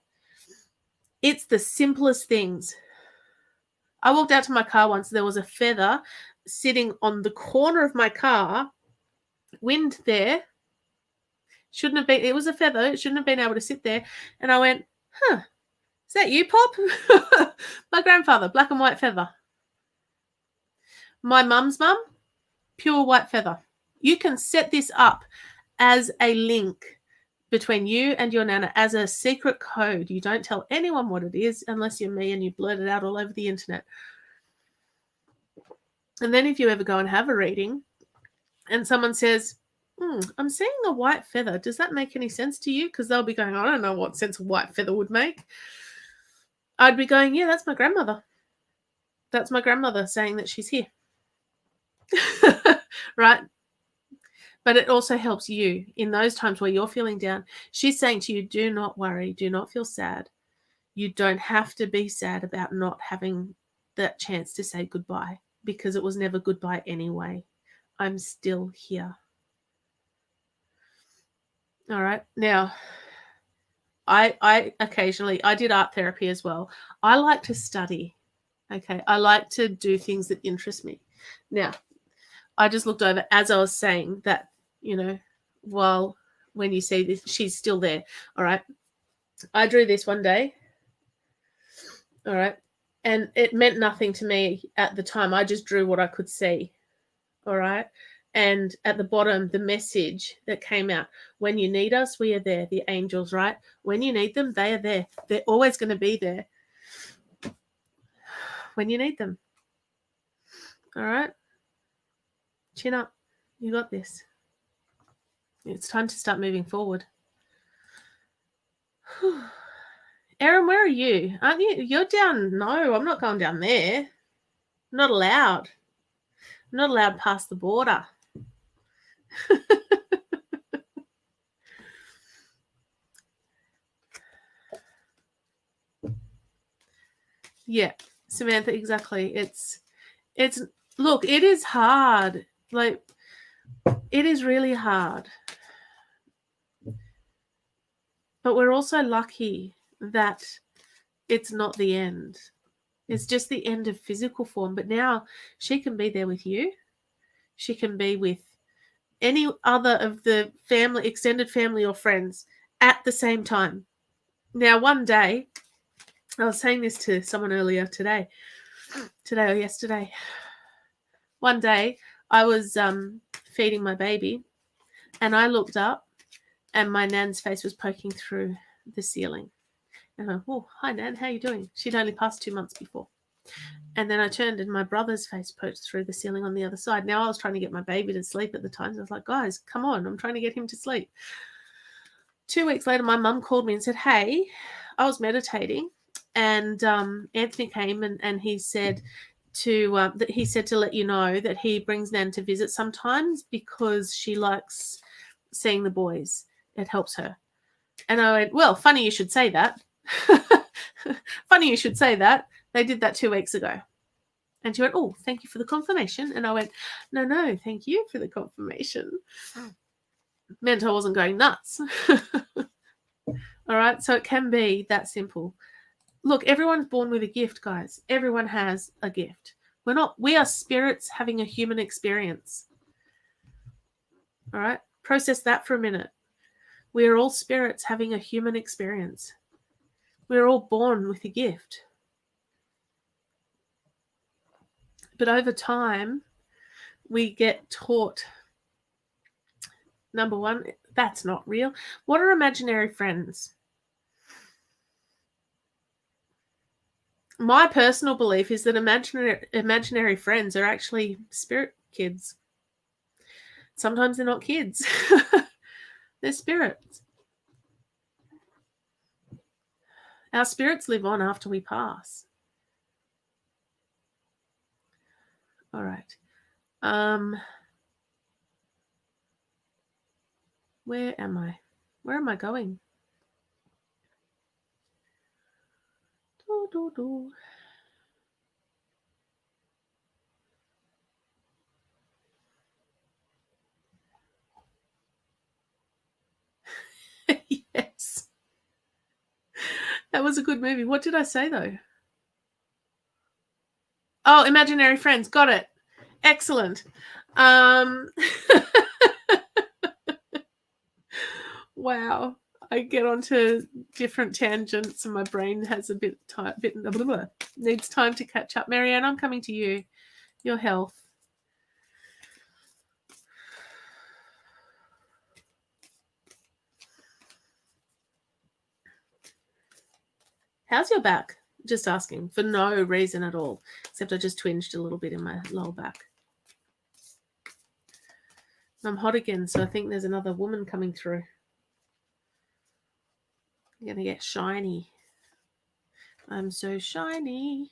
It's the simplest things. I walked out to my car once. There was a feather sitting on the corner of my car. Wind there. Shouldn't have been. It was a feather. It shouldn't have been able to sit there. And I went, is that you, Pop? My grandfather, black and white feather. My mum's mum, pure white feather. You can set this up as a link between you and your Nana, as a secret code. You don't tell anyone what it is unless you're me and you blurt it out all over the internet. And then if you ever go and have a reading and someone says, I'm seeing a white feather, does that make any sense to you? Because they'll be going, I don't know what sense a white feather would make. I'd be going, yeah, that's my grandmother. That's my grandmother saying that she's here. right? But it also helps you in those times where you're feeling down. She's saying to you, do not worry, do not feel sad. You don't have to be sad about not having that chance to say goodbye, because it was never goodbye anyway. I'm still here. All right. Now, I occasionally, I did art therapy as well. I like to study. Okay. I like to do things that interest me. Now, I just looked over as I was saying that, you know, while when you see this, she's still there. All right. I drew this one day. All right. And it meant nothing to me at the time. I just drew what I could see. All right. And at the bottom, the message that came out: when you need us, we are there. The angels, right? When you need them, they are there. They're always going to be there when you need them. All right. Chin up. You got this. It's time to start moving forward. Erin, where are you? Aren't you? You're down. No, I'm not going down there. I'm not allowed. I'm not allowed past the border. Yeah, Samantha, exactly. It's look, it is hard. Like, it is really hard. But we're also lucky that it's not the end. It's just the end of physical form. But now she can be there with you. She can be with any other of the family, extended family or friends at the same time. Now, one day, I was saying this to someone earlier today or yesterday. One day, I was feeding my baby, and I looked up, and my nan's face was poking through the ceiling. And I went, oh, hi, Nan, how you doing? She'd only passed 2 months before. And then I turned, and my brother's face poked through the ceiling on the other side. Now, I was trying to get my baby to sleep at the time. So I was like, guys, come on, I'm trying to get him to sleep. 2 weeks later, my mum called me and said, hey, I was meditating, and Anthony came and he said to let you know that he brings Nan to visit sometimes because she likes seeing the boys. It helps her. And I went, well, funny you should say that. Funny you should say that. They did that 2 weeks ago. And she went, oh, thank you for the confirmation. And I went, no, thank you for the confirmation. Meant I wasn't going nuts. All right. So it can be that simple. Look, everyone's born with a gift, guys. Everyone has a gift. We are spirits having a human experience. All right. Process that for a minute. We are all spirits having a human experience. We're all born with a gift. But over time, we get taught, number one, that's not real. What are imaginary friends? My personal belief is that imaginary friends are actually spirit kids. Sometimes they're not kids. They're spirits. Our spirits live on after we pass. All right. Where am I? Where am I going? Yes. That was a good movie. What did I say, though? Oh, imaginary friends. Got it. Excellent. Wow. I get onto different tangents and my brain has a bit needs time to catch up. Marianne, I'm coming to you. Your health. How's your back? Just asking for no reason at all, except I just twinged a little bit in my lower back. I'm hot again, so I think there's another woman coming through. I'm going to get shiny. I'm so shiny.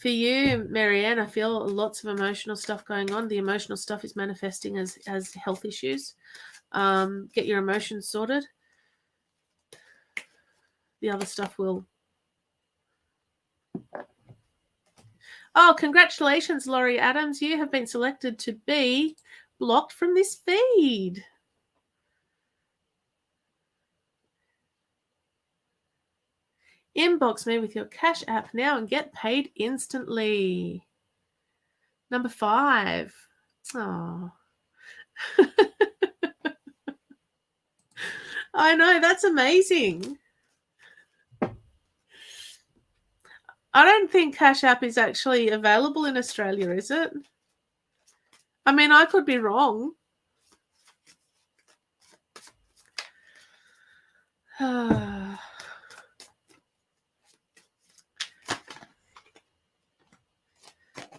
For you, Marianne, I feel lots of emotional stuff going on. The emotional stuff is manifesting as health issues. Get your emotions sorted. The other stuff will. Oh, congratulations, Laurie Adams. You have been selected to be blocked from this feed. Inbox me with your Cash App now and get paid instantly. Number 5. Oh. I know, that's amazing. I don't think Cash App is actually available in Australia, is it? I mean, I could be wrong.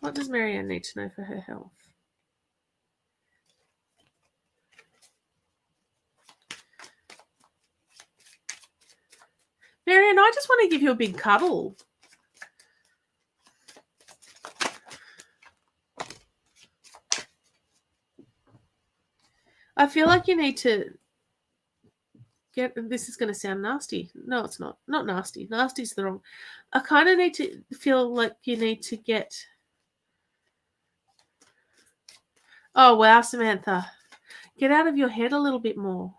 What does Marianne need to know for her health? Marianne, I just want to give you a big cuddle. I feel like you need to get, this is going to sound nasty. No, it's not. Not nasty. Nasty's the wrong. I kind of need to feel like you need to get. Oh, wow, Samantha. Get out of your head a little bit more.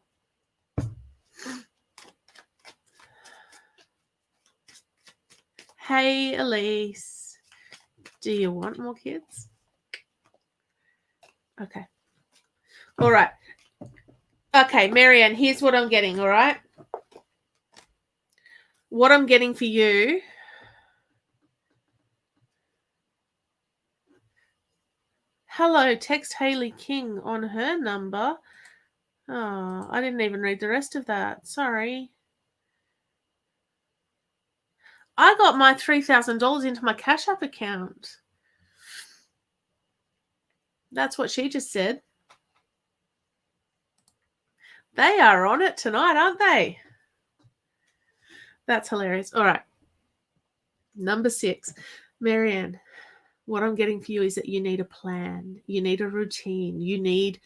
Hey, Elise. Do you want more kids? Okay. All right. Okay, Marianne, here's what I'm getting, all right? What I'm getting for you. Hello, text Hayley King on her number. Oh, I didn't even read the rest of that. Sorry. I got my $3,000 into my Cash App account. That's what she just said. They are on it tonight, aren't they? That's hilarious. All right. Number 6. Marianne, what I'm getting for you is that you need a plan. You need a routine. You need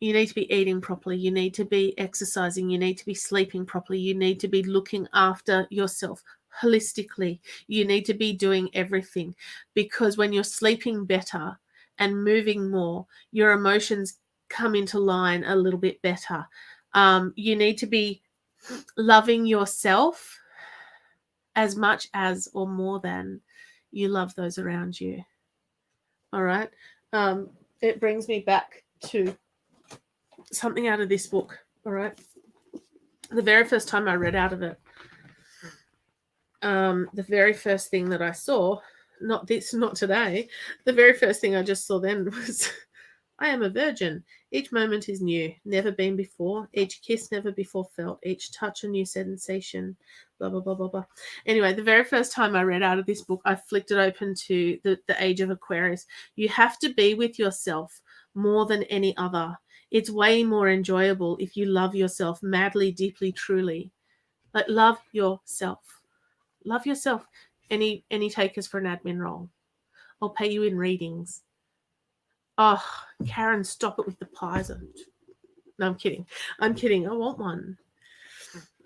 to be eating properly. You need to be exercising. You need to be sleeping properly. You need to be looking after yourself holistically. You need to be doing everything, because when you're sleeping better and moving more, your emotions come into line a little bit better. You need to be loving yourself as much as or more than you love those around you. All right. It brings me back to something out of this book. All right. The very first time I read out of it, the very first thing that I saw, not today, the very first thing I just saw then was, I am a virgin. Each moment is new, never been before. Each kiss never before felt. Each touch a new sensation. Blah, blah, blah, blah, blah. Anyway, the very first time I read out of this book, I flicked it open to the age of Aquarius. You have to be with yourself more than any other. It's way more enjoyable if you love yourself madly, deeply, truly. Like, love yourself. Love yourself. Any takers for an admin role? I'll pay you in readings. Oh, Karen, stop it with the pies. No, I'm kidding. I want one.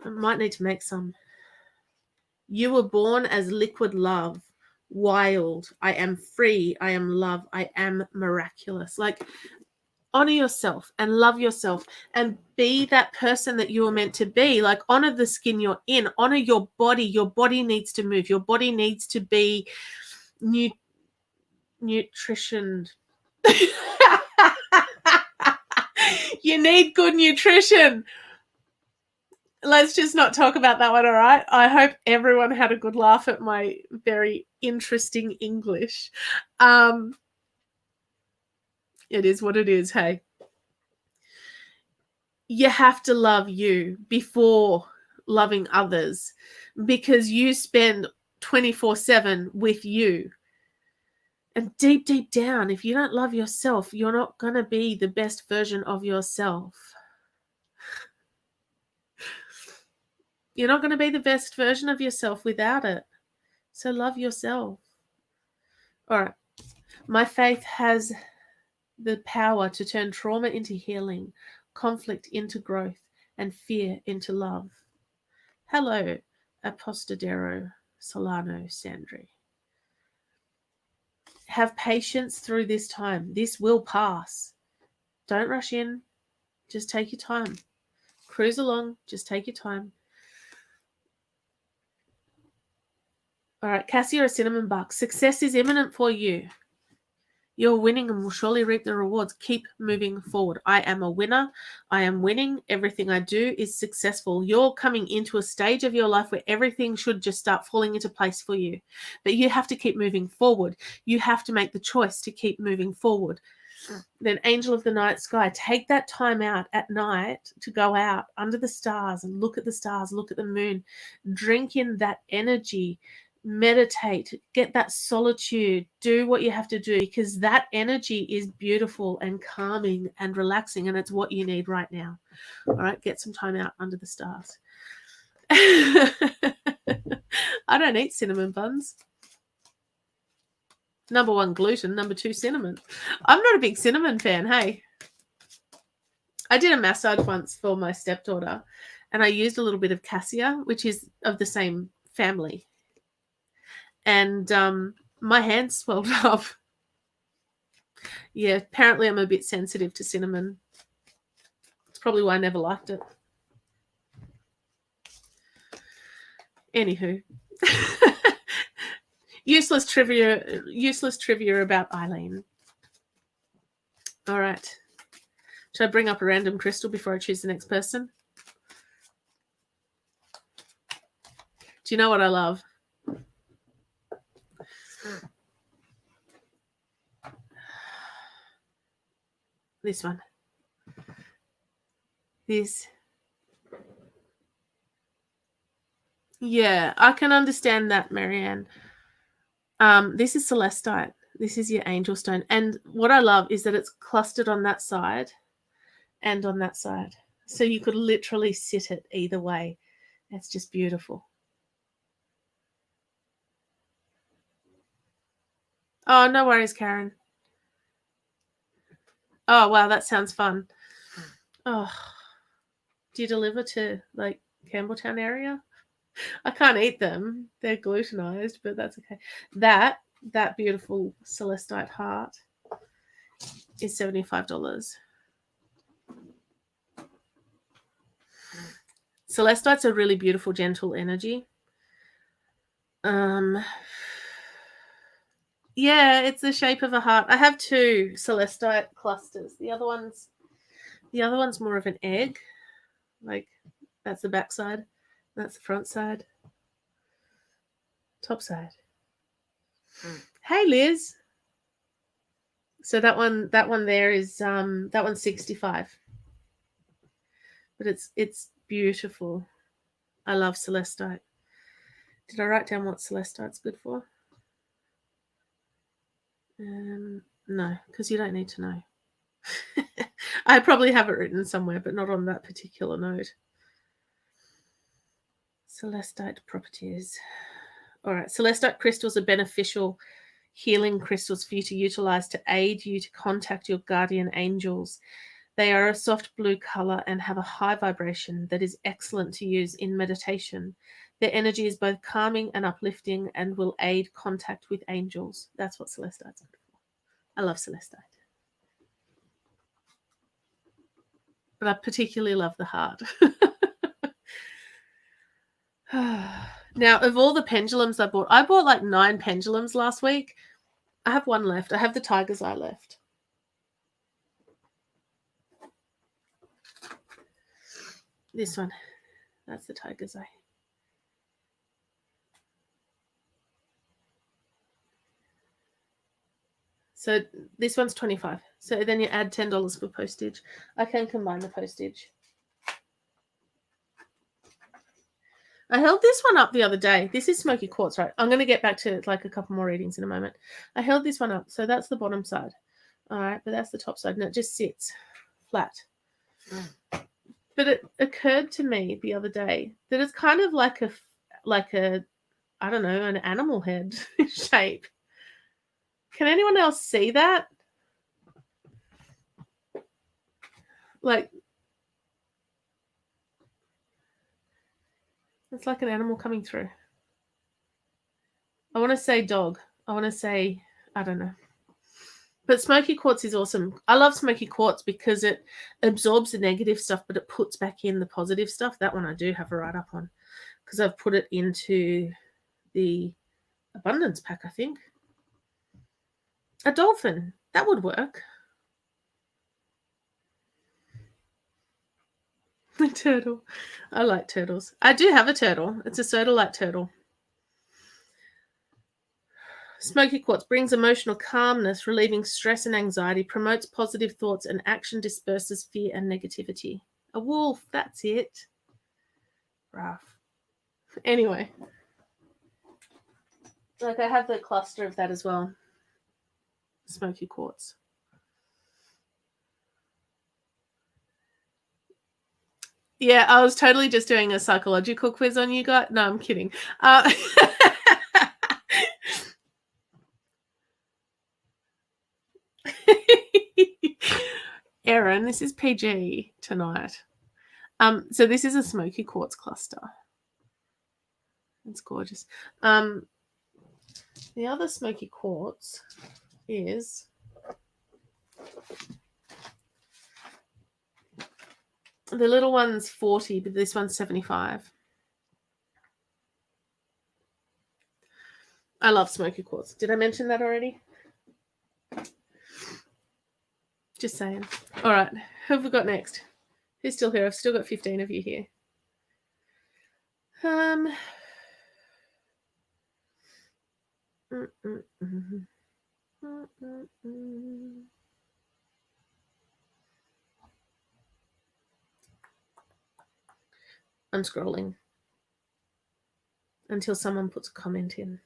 I might need to make some. You were born as liquid love, wild. I am free. I am love. I am miraculous. Like, honor yourself and love yourself and be that person that you were meant to be. Like, honor the skin you're in. Honor your body. Your body needs to move. Your body needs to be nutritioned. You need good nutrition. Let's just not talk about that one, all right? I hope everyone had a good laugh at my very interesting English. It is what it is, hey. You have to love you before loving others, because you spend 24/7 with you. And deep, deep down, if you don't love yourself, you're not going to be the best version of yourself. You're not going to be the best version of yourself without it. So love yourself. All right. My faith has the power to turn trauma into healing, conflict into growth, and fear into love. Hello, Apostadero Solano Sandri. Have patience through this time. This will pass. Don't rush in. Just take your time. Cruise along. Just take your time. All right, Cassie or Cinnamon Buck. Success is imminent for you. You're winning and will surely reap the rewards. Keep moving forward. I am a winner. I am winning. Everything I do is successful. You're coming into a stage of your life where everything should just start falling into place for you. But you have to keep moving forward. You have to make the choice to keep moving forward. Then Angel of the Night Sky. Take that time out at night to go out under the stars and look at the stars, look at the moon. Drink in that energy. Meditate, get that solitude, do what you have to do, because that energy is beautiful and calming and relaxing, and it's what you need right now. All right, get some time out under the stars. I don't eat cinnamon buns. Number 1, gluten. Number 2, cinnamon. I'm not a big cinnamon fan, hey. I did a massage once for my stepdaughter, and I used a little bit of cassia, which is of the same family. And my hands swelled up. Yeah, apparently I'm a bit sensitive to cinnamon. It's probably why I never liked it. Anywho. Useless trivia about Eileen. All right. Should I bring up a random crystal before I choose the next person? Do you know what I love? This one. This. Yeah, I can understand that, Marianne. This is celestite. This is your angel stone. And what I love is that it's clustered on that side and on that side. So you could literally sit it either way. That's just beautiful. Oh, no worries, Karen. Oh, wow, that sounds fun. Oh, do you deliver to, like, Campbelltown area? I can't eat them. They're glutenized, but that's okay. That beautiful celestite heart is $75. Celestite's a really beautiful, gentle energy. Yeah, it's the shape of a heart. I have 2 celestite clusters. The other one's more of an egg. Like, that's the back side. That's the front side. Top side. Hey, Liz. So that one there is that one's 65. But it's beautiful. I love celestite. Did I write down what celestite's good for? No, because you don't need to know. I probably have it written somewhere, but not on that particular note. Celestite properties. All right, celestite crystals are beneficial healing crystals for you to utilize to aid you to contact your guardian angels. They are a soft blue color and have a high vibration that is excellent to use in meditation. Their energy is both calming and uplifting and will aid contact with angels. That's what celestite's good for. I love celestite. But I particularly love the heart. Now, of all the pendulums I bought like 9 pendulums last week. I have 1 left. I have the tiger's eye left. This one. That's the tiger's eye. So this one's $25. So then you add $10 for postage. I can combine the postage. I held this one up the other day. This is smoky quartz, right? I'm going to get back to like a couple more readings in a moment. I held this one up. So that's the bottom side. All right, but that's the top side. And it just sits flat. But it occurred to me the other day that it's kind of like a I don't know, an animal head shape. Can anyone else see that? Like, it's like an animal coming through. I want to say dog. I want to say, I don't know. But smoky quartz is awesome. I love smoky quartz because it absorbs the negative stuff, but it puts back in the positive stuff. That one I do have a write-up on because I've put it into the abundance pack, I think. A dolphin. That would work. The turtle. I like turtles. I do have a turtle. It's a sodalite turtle. Smoky quartz brings emotional calmness, relieving stress and anxiety, promotes positive thoughts and action, disperses fear and negativity. A wolf, that's it. Rough. Anyway. Like I have the cluster of that as well. Smoky quartz. Yeah, I was totally just doing a psychological quiz on you guys. No, I'm kidding. Erin, this is PG tonight. So this is a smoky quartz cluster. It's gorgeous. The other smoky quartz is the little one's 40, but this one's 75. I love smoky quartz. Did I mention that already? Just saying. All right. Who have we got next? Who's still here? I've still got 15 of you here. I'm scrolling until someone puts a comment in.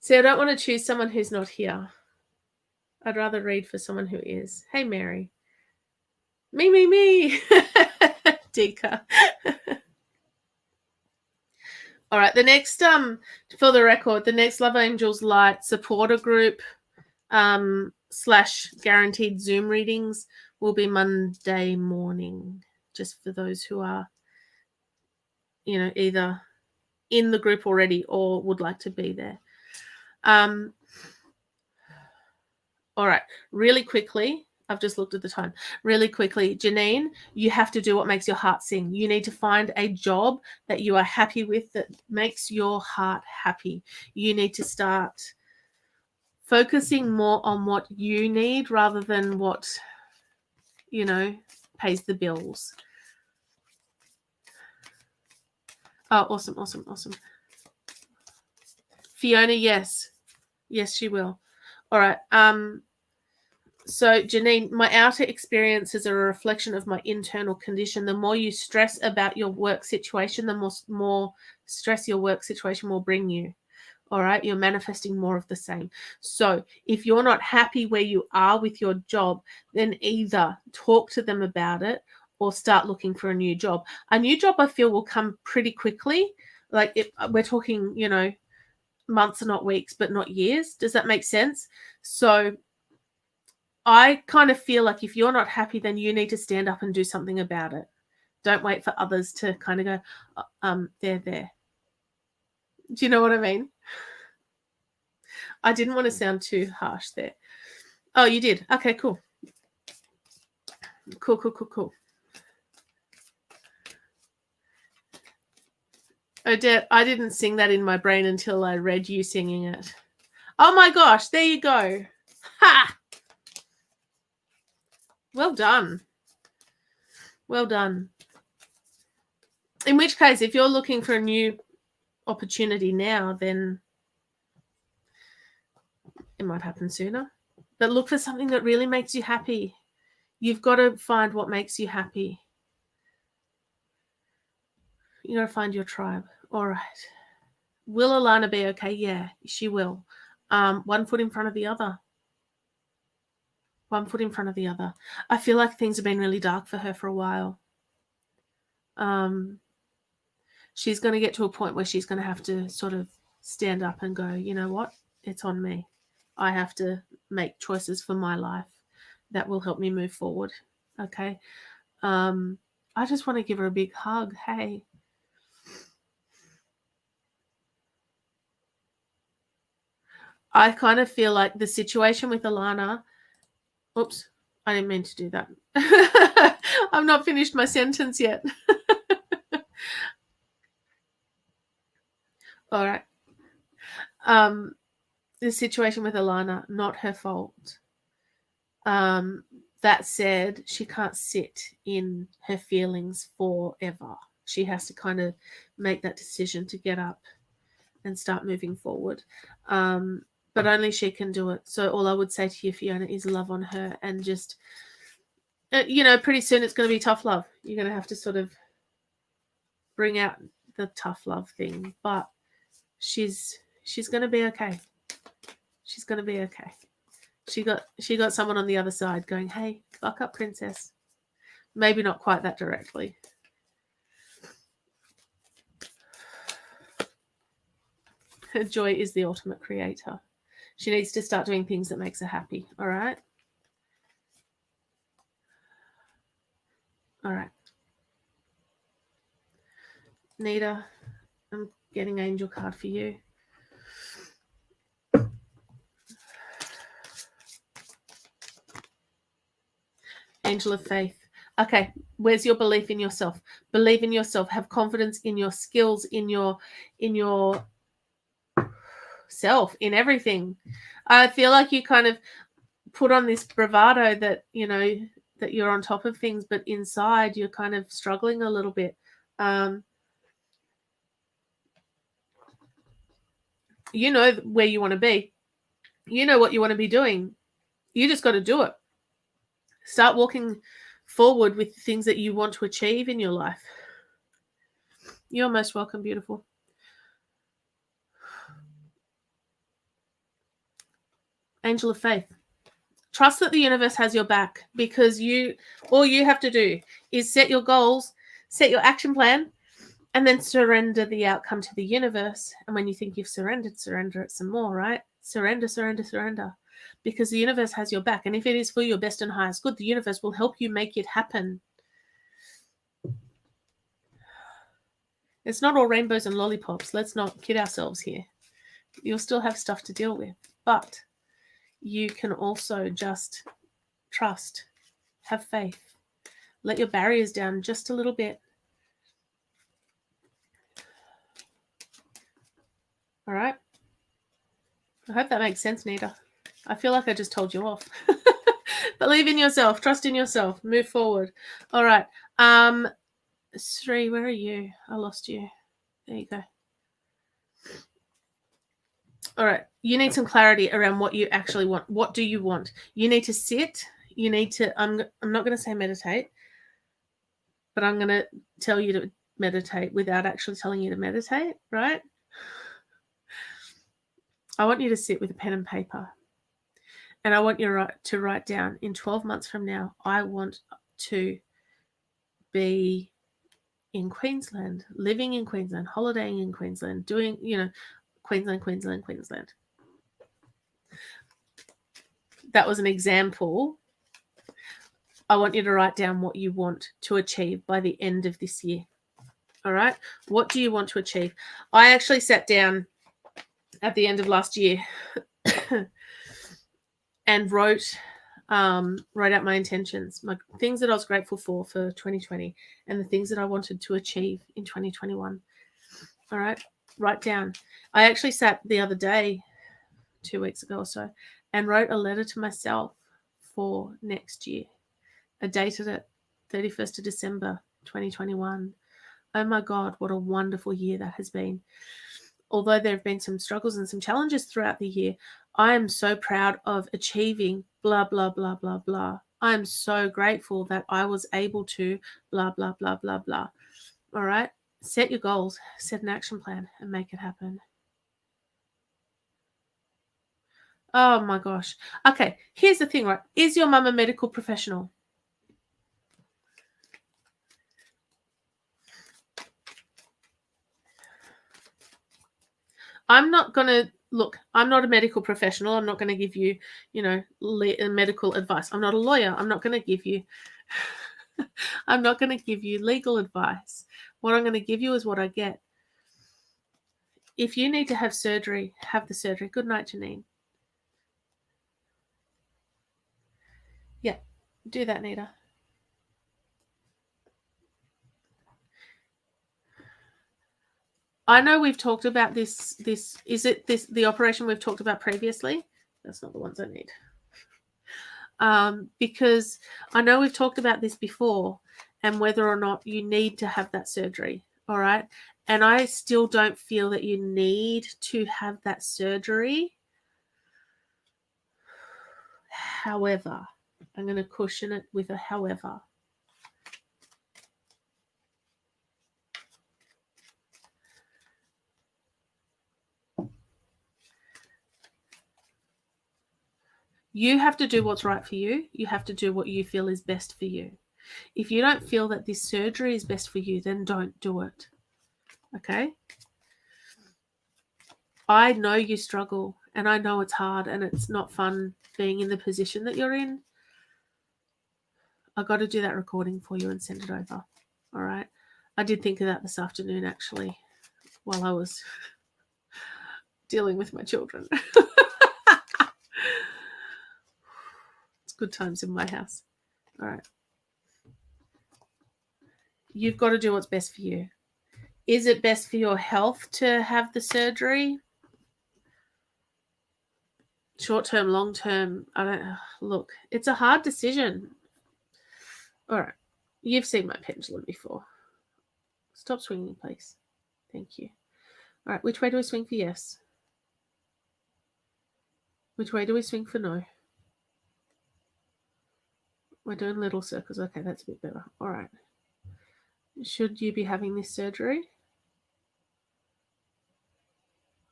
See, I don't want to choose someone who's not here. I'd rather read for someone who is. Hey, Mary. Me. Dika. All right, the next, for the record, the next Love Angels Light supporter group / guaranteed Zoom readings will be Monday morning, just for those who are, either in the group already or would like to be there. All right, really quickly, I've just looked at the time. Really quickly, Janine, you have to do what makes your heart sing. You need to find a job that you are happy with that makes your heart happy. You need to start focusing more on what you need rather than what, pays the bills. Oh, awesome. Fiona, yes. Yes, she will. All right. So, Janine, my outer experiences are a reflection of my internal condition. The more you stress about your work situation, the more stress your work situation will bring you. All right? You're manifesting more of the same. So, if you're not happy where you are with your job, then either talk to them about it or start looking for a new job. A new job, I feel, will come pretty quickly. Like, we're talking, months, not weeks, but not years. Does that make sense? So, I kind of feel like if you're not happy, then you need to stand up and do something about it. Don't wait for others to kind of go, they're there. Do you know what I mean? I didn't want to sound too harsh there. Oh, you did? Okay, cool. Cool. Odette, I didn't sing that in my brain until I read you singing it. Oh my gosh, there you go. Ha! Well done. In which case, if you're looking for a new opportunity now, then it might happen sooner. But look for something that really makes you happy. You've got to find what makes you happy. You got to find your tribe. All right. Will Alana be okay? Yeah, she will. One foot in front of the other. I feel like things have been really dark for her for a while. She's going to get to a point where she's going to have to sort of stand up and go, you know what? It's on me. I have to make choices for my life that will help me move forward. Okay. I just want to give her a big hug. Hey. I kind of feel like the situation with Alana. Oops, I didn't mean to do that. I've not finished my sentence yet. All right. The situation with Alana, not her fault. That said, she can't sit in her feelings forever. She has to kind of make that decision to get up and start moving forward. But only she can do it. So all I would say to you, Fiona, is love on her and just, pretty soon it's going to be tough love. You're going to have to sort of bring out the tough love thing. But she's going to be okay. She's going to be okay. She got someone on the other side going, hey, buck up, princess. Maybe not quite that directly. Her joy is the ultimate creator. She needs to start doing things that makes her happy. All right? All right. Nita, I'm getting angel card for you. Angel of faith. Okay, where's your belief in yourself? Believe in yourself. Have confidence in your skills, in your self, in everything. I feel like you kind of put on this bravado that, that you're on top of things, but inside you're kind of struggling a little bit. You know where you want to be. You know what you want to be doing. You just got to do it. Start walking forward with the things that you want to achieve in your life. You're most welcome, beautiful. Angel of faith. Trust that the universe has your back, because all you have to do is set your goals, set your action plan, and then surrender the outcome to the universe. And when you think you've surrendered, surrender it some more, right? Surrender, surrender, surrender. Because the universe has your back. And if it is for your best and highest good, the universe will help you make it happen. It's not all rainbows and lollipops. Let's not kid ourselves here. You'll still have stuff to deal with. But you can also just trust, have faith, let your barriers down just a little bit. All right? I hope that makes sense, Nita. I feel like I just told you off. Believe in yourself. Trust in yourself. Move forward. All right. Sri, where are you? I lost you. There you go. All right. You need some clarity around what you actually want. What do you want? You need to sit. You need to, I'm not going to say meditate, but I'm going to tell you to meditate without actually telling you to meditate, right? I want you to sit with a pen and paper. And I want you to write down, in 12 months from now, I want to be in Queensland, living in Queensland, holidaying in Queensland, doing, Queensland, Queensland, Queensland. That was an example. I want you to write down what you want to achieve by the end of this year. All right? What do you want to achieve? I actually sat down at the end of last year and wrote out my intentions, my things that I was grateful for 2020, and the things that I wanted to achieve in 2021. All right? Write down. I actually sat the other day, 2 weeks ago or so, and wrote a letter to myself for next year. I dated it 31st of December 2021. Oh my God, what a wonderful year that has been. Although there have been some struggles and some challenges throughout the year, I am so proud of achieving blah, blah, blah, blah, blah. I am so grateful that I was able to blah, blah, blah, blah, blah. All right? Set your goals, set an action plan, and make it happen. Oh my gosh. Okay, here's the thing, right? Is your mum a medical professional? I'm not going to look, I'm not a medical professional. I'm not going to give you, medical advice. I'm not a lawyer. I'm not going to give you I'm not going to give you legal advice. What I'm going to give you is what I get. If you need to have surgery, have the surgery. Good night, Janine. Yeah, do that, Nita. I know we've talked about this. Is it the operation we've talked about previously? That's not the ones I need. Because I know we've talked about this before and whether or not you need to have that surgery. All right. And I still don't feel that you need to have that surgery. However, I'm going to cushion it with a however. You have to do what's right for you. You have to do what you feel is best for you. If you don't feel that this surgery is best for you, then don't do it. Okay? I know you struggle, and I know it's hard, and it's not fun being in the position that you're in. I got to do that recording for you and send it over. All right? I did think of that this afternoon, actually, while I was dealing with my children. It's good times in my house. All right. You've got to do what's best for you. Is it best for your health to have the surgery? Short term, long term, I don't look. It's a hard decision. All right. You've seen my pendulum before. Stop swinging, please. Thank you. All right. Which way do we swing for yes? Which way do we swing for no? We're doing little circles. Okay, that's a bit better. All right. Should you be having this surgery?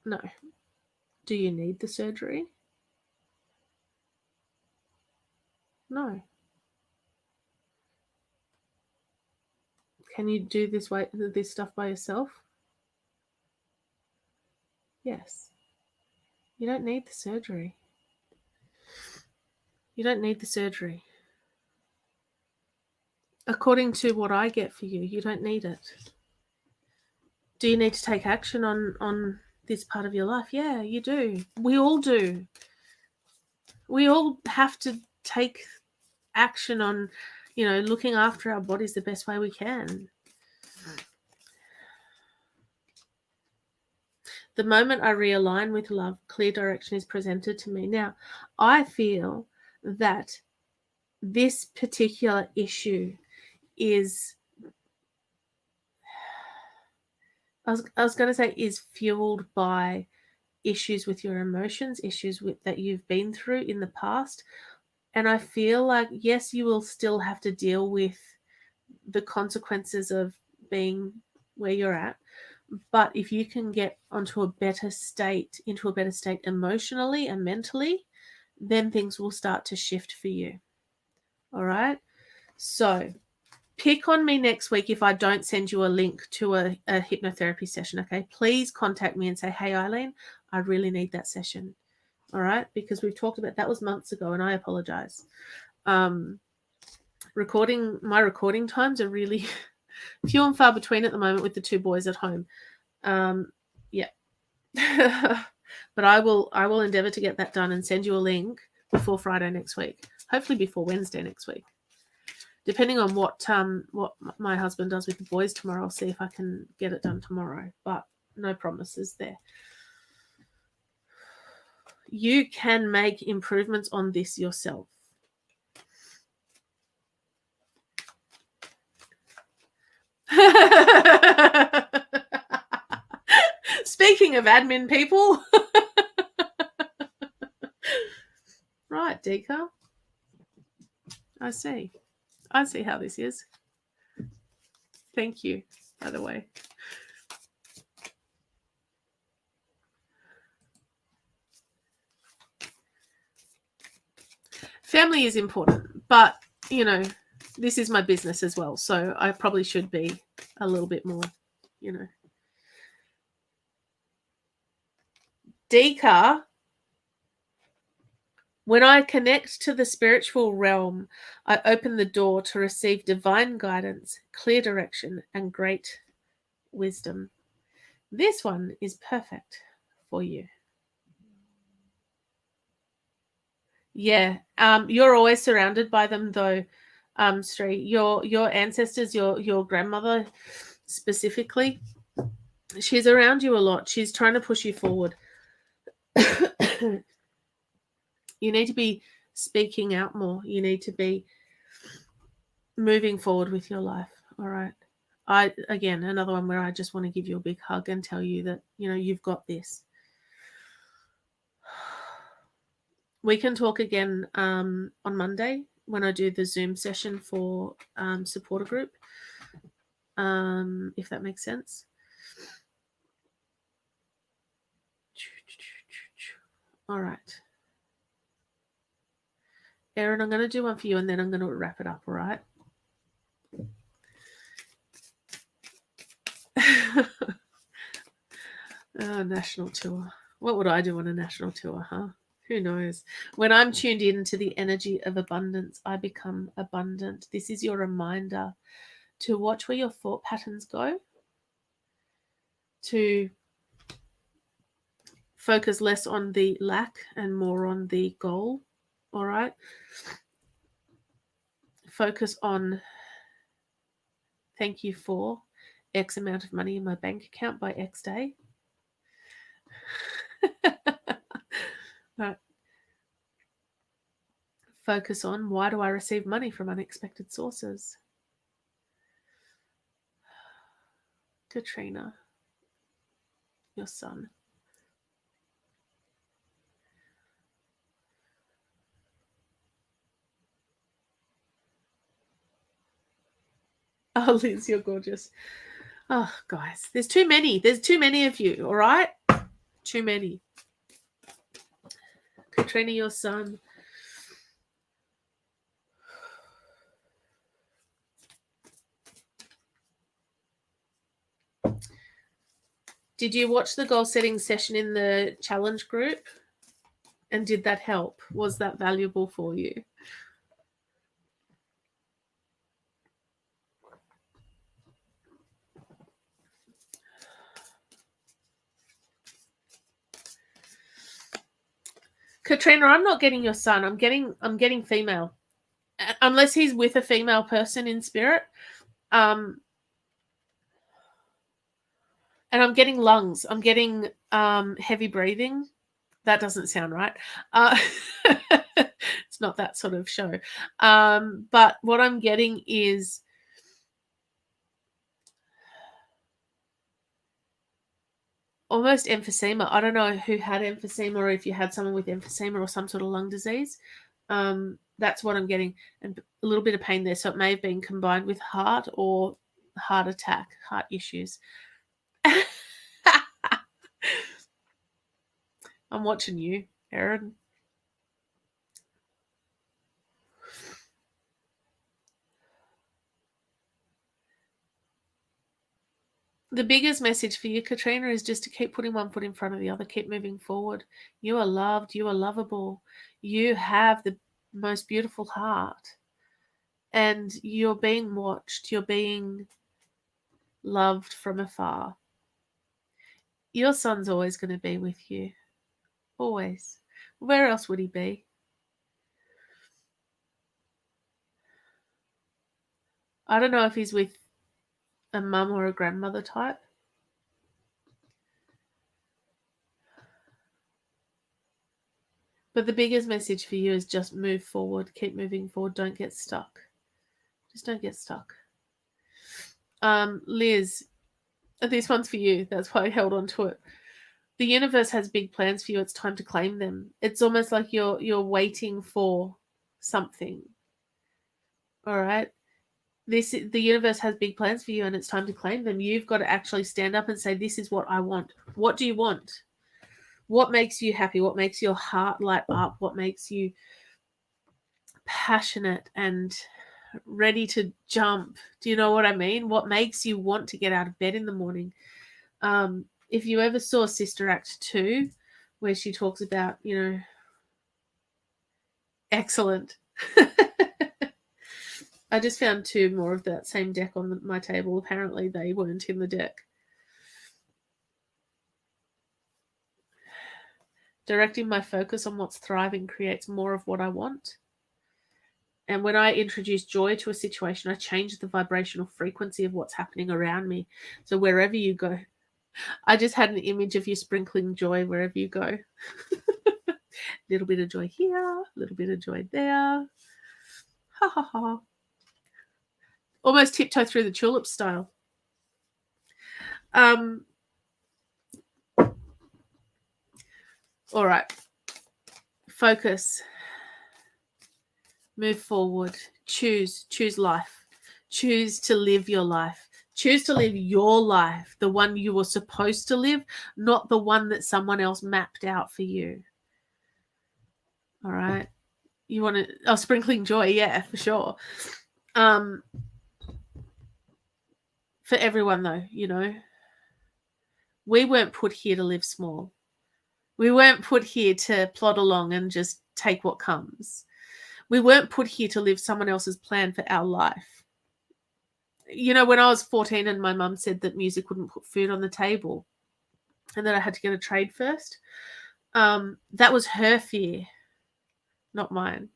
No. Do you need the surgery? No. Can you do this stuff by yourself? Yes. You don't need the surgery. You don't need the surgery. According to what I get for you, you don't need it. Do you need to take action on this part of your life? Yeah, you do. We all do. We all have to take action on, looking after our bodies the best way we can. The moment I realign with love, clear direction is presented to me. Now, I feel that this particular issue is, I was going to say, is fueled by issues with your emotions, issues that you've been through in the past. And I feel like, yes, you will still have to deal with the consequences of being where you're at. But if you can get into a better state emotionally and mentally, then things will start to shift for you. All right? So pick on me next week if I don't send you a link to a hypnotherapy session, okay? Please contact me and say, hey, Eileen, I really need that session. All right? Because we've talked about that was months ago, and I apologize. My recording times are really few and far between at the moment with the two boys at home. Yeah. But I will endeavor to get that done and send you a link before Friday next week. Hopefully before Wednesday next week. Depending on what my husband does with the boys tomorrow, I'll see if I can get it done tomorrow. But no promises there. You can make improvements on this yourself. Speaking of admin people. Right, Deca. I see how this is. Thank you, by the way. Family is important, but, this is my business as well, so I probably should be a little bit more, Dika, when I connect to the spiritual realm, I open the door to receive divine guidance, clear direction, and great wisdom. This one is perfect for you. Yeah, you're always surrounded by them, though, Sri. Your ancestors, your grandmother specifically, she's around you a lot. She's trying to push you forward. You need to be speaking out more. You need to be moving forward with your life. All right. Again, another one where I just want to give you a big hug and tell you that, you've got this. We can talk again on Monday when I do the Zoom session for supporter group, if that makes sense. All right. Erin, I'm going to do one for you and then I'm going to wrap it up, all right? Oh, national tour. What would I do on a national tour, huh? Who knows? When I'm tuned into the energy of abundance, I become abundant. This is your reminder to watch where your thought patterns go, to focus less on the lack and more on the goal, all right? Focus on thank you for X amount of money in my bank account by X day. Right. Focus on why do I receive money from unexpected sources? Katrina, your son. Oh, Liz, you're gorgeous. Oh, guys, there's too many. There's too many of you, all right? Too many. Katrina, your son. Did you watch the goal setting session in the challenge group? And did that help? Was that valuable for you? Katrina, I'm not getting your son. I'm getting female. Unless he's with a female person in spirit. And I'm getting lungs. I'm getting heavy breathing. That doesn't sound right. It's not that sort of show. But what I'm getting is almost emphysema. I don't know who had emphysema or if you had someone with emphysema or some sort of lung disease. That's what I'm getting. And a little bit of pain there. So it may have been combined with heart or heart attack, heart issues. I'm watching you, Erin. The biggest message for you, Katrina, is just to keep putting one foot in front of the other, keep moving forward. You are loved, you are lovable. You have the most beautiful heart. And you're being watched, you're being loved from afar. Your son's always going to be with you. Always. Where else would he be? I don't know if he's with a mum or a grandmother type. But the biggest message for you is just move forward, keep moving forward, don't get stuck. Just don't get stuck. Liz, this one's for you. That's why I held on to it. The universe has big plans for you. It's time to claim them. It's almost like you're waiting for something. All right? The universe has big plans for you and it's time to claim them. You've got to actually stand up and say, this is what I want. What do you want? What makes you happy? What makes your heart light up? What makes you passionate and ready to jump? Do you know what I mean? What makes you want to get out of bed in the morning? If you ever saw Sister Act 2, where she talks about, excellent. I just found 2 more of that same deck on my table. Apparently they weren't in the deck. Directing my focus on what's thriving creates more of what I want. And when I introduce joy to a situation, I change the vibrational frequency of what's happening around me. So wherever you go, I just had an image of you sprinkling joy wherever you go. Little bit of joy here, little bit of joy there. Ha ha ha. Almost tiptoe through the tulip style. All right. Focus. Move forward. Choose life. Choose to live your life. Choose to live your life, the one you were supposed to live, not the one that someone else mapped out for you. All right. You want to, sprinkling joy. Yeah, for sure. For everyone though, we weren't put here to live small. We weren't put here to plod along and just take what comes. We weren't put here to live someone else's plan for our life. When I was 14 and my mum said that music wouldn't put food on the table and that I had to get a trade first, that was her fear, not mine,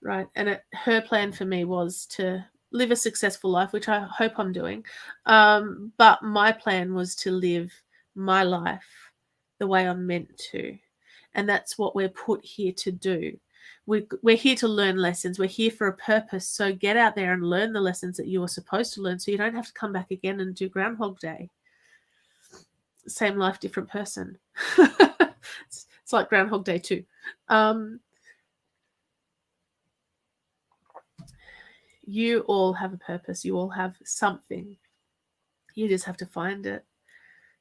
right? And her plan for me was to live a successful life, which I hope I'm doing. But my plan was to live my life the way I'm meant to. And that's what we're put here to do. We're here to learn lessons. We're here for a purpose. So get out there and learn the lessons that you were supposed to learn so you don't have to come back again and do Groundhog Day. Same life, different person. It's like Groundhog Day too. You all have a purpose. You all have something. You just have to find it.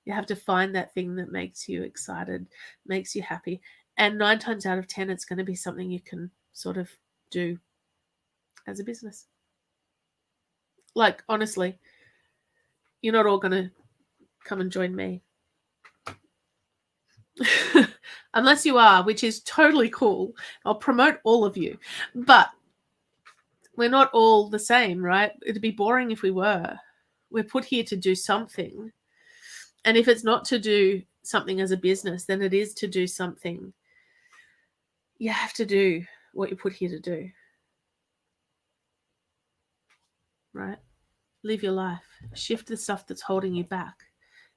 You have to find that thing that makes you excited, makes you happy. And 9 times out of 10, it's going to be something you can sort of do as a business. Like, honestly, you're not all going to come and join me. Unless you are, which is totally cool. I'll promote all of you. But we're not all the same, right? It'd be boring if we were. We're put here to do something. And if it's not to do something as a business, then it is to do something. You have to do what you're put here to do. Right? Live your life. Shift the stuff that's holding you back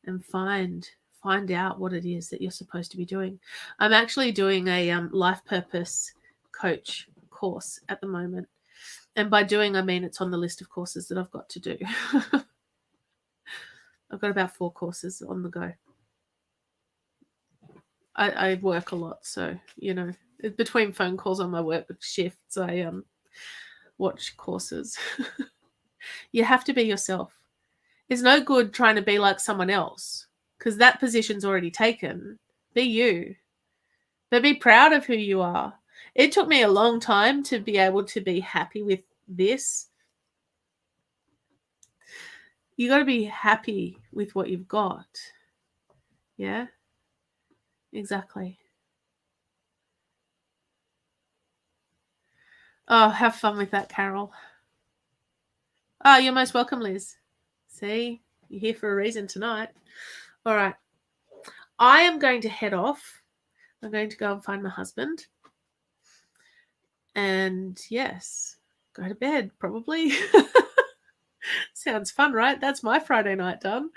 and find out what it is that you're supposed to be doing. I'm actually doing a life purpose coach course at the moment. And by doing, I mean it's on the list of courses that I've got to do. I've got about 4 courses on the go. I work a lot, so, between phone calls on my work shifts, I watch courses. You have to be yourself. It's no good trying to be like someone else because that position's already taken. Be you. But be proud of who you are. It took me a long time to be able to be happy with this. You got to be happy with what you've got. Yeah? Exactly. Oh, have fun with that, Carol. Oh, you're most welcome, Liz. See? You're here for a reason tonight. All right. I am going to head off. I'm going to go and find my husband. And yes, go to bed, probably. Sounds fun, right? That's my Friday night done.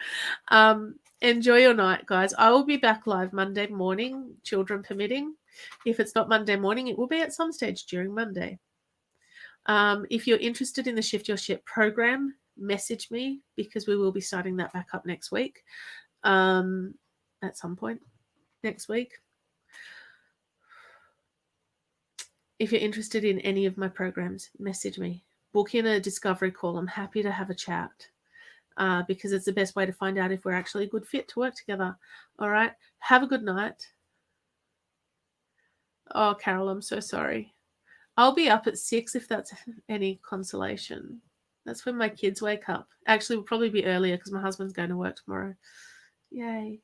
Enjoy your night, guys. I will be back live Monday morning, children permitting. If it's not Monday morning, it will be at some stage during Monday. If you're interested in the Shift Your Shit program, message me because we will be starting that back up next week. At some point next week. If you're interested in any of my programs, message me. Book in a discovery call. I'm happy to have a chat because it's the best way to find out if we're actually a good fit to work together. All right. Have a good night. Oh, Carol, I'm so sorry. I'll be up at 6 if that's any consolation. That's when my kids wake up. Actually, we'll probably be earlier because my husband's going to work tomorrow. Yay.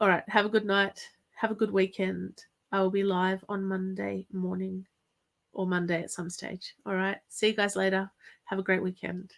All right. Have a good night. Have a good weekend. I will be live on Monday morning or Monday at some stage. All right. See you guys later. Have a great weekend.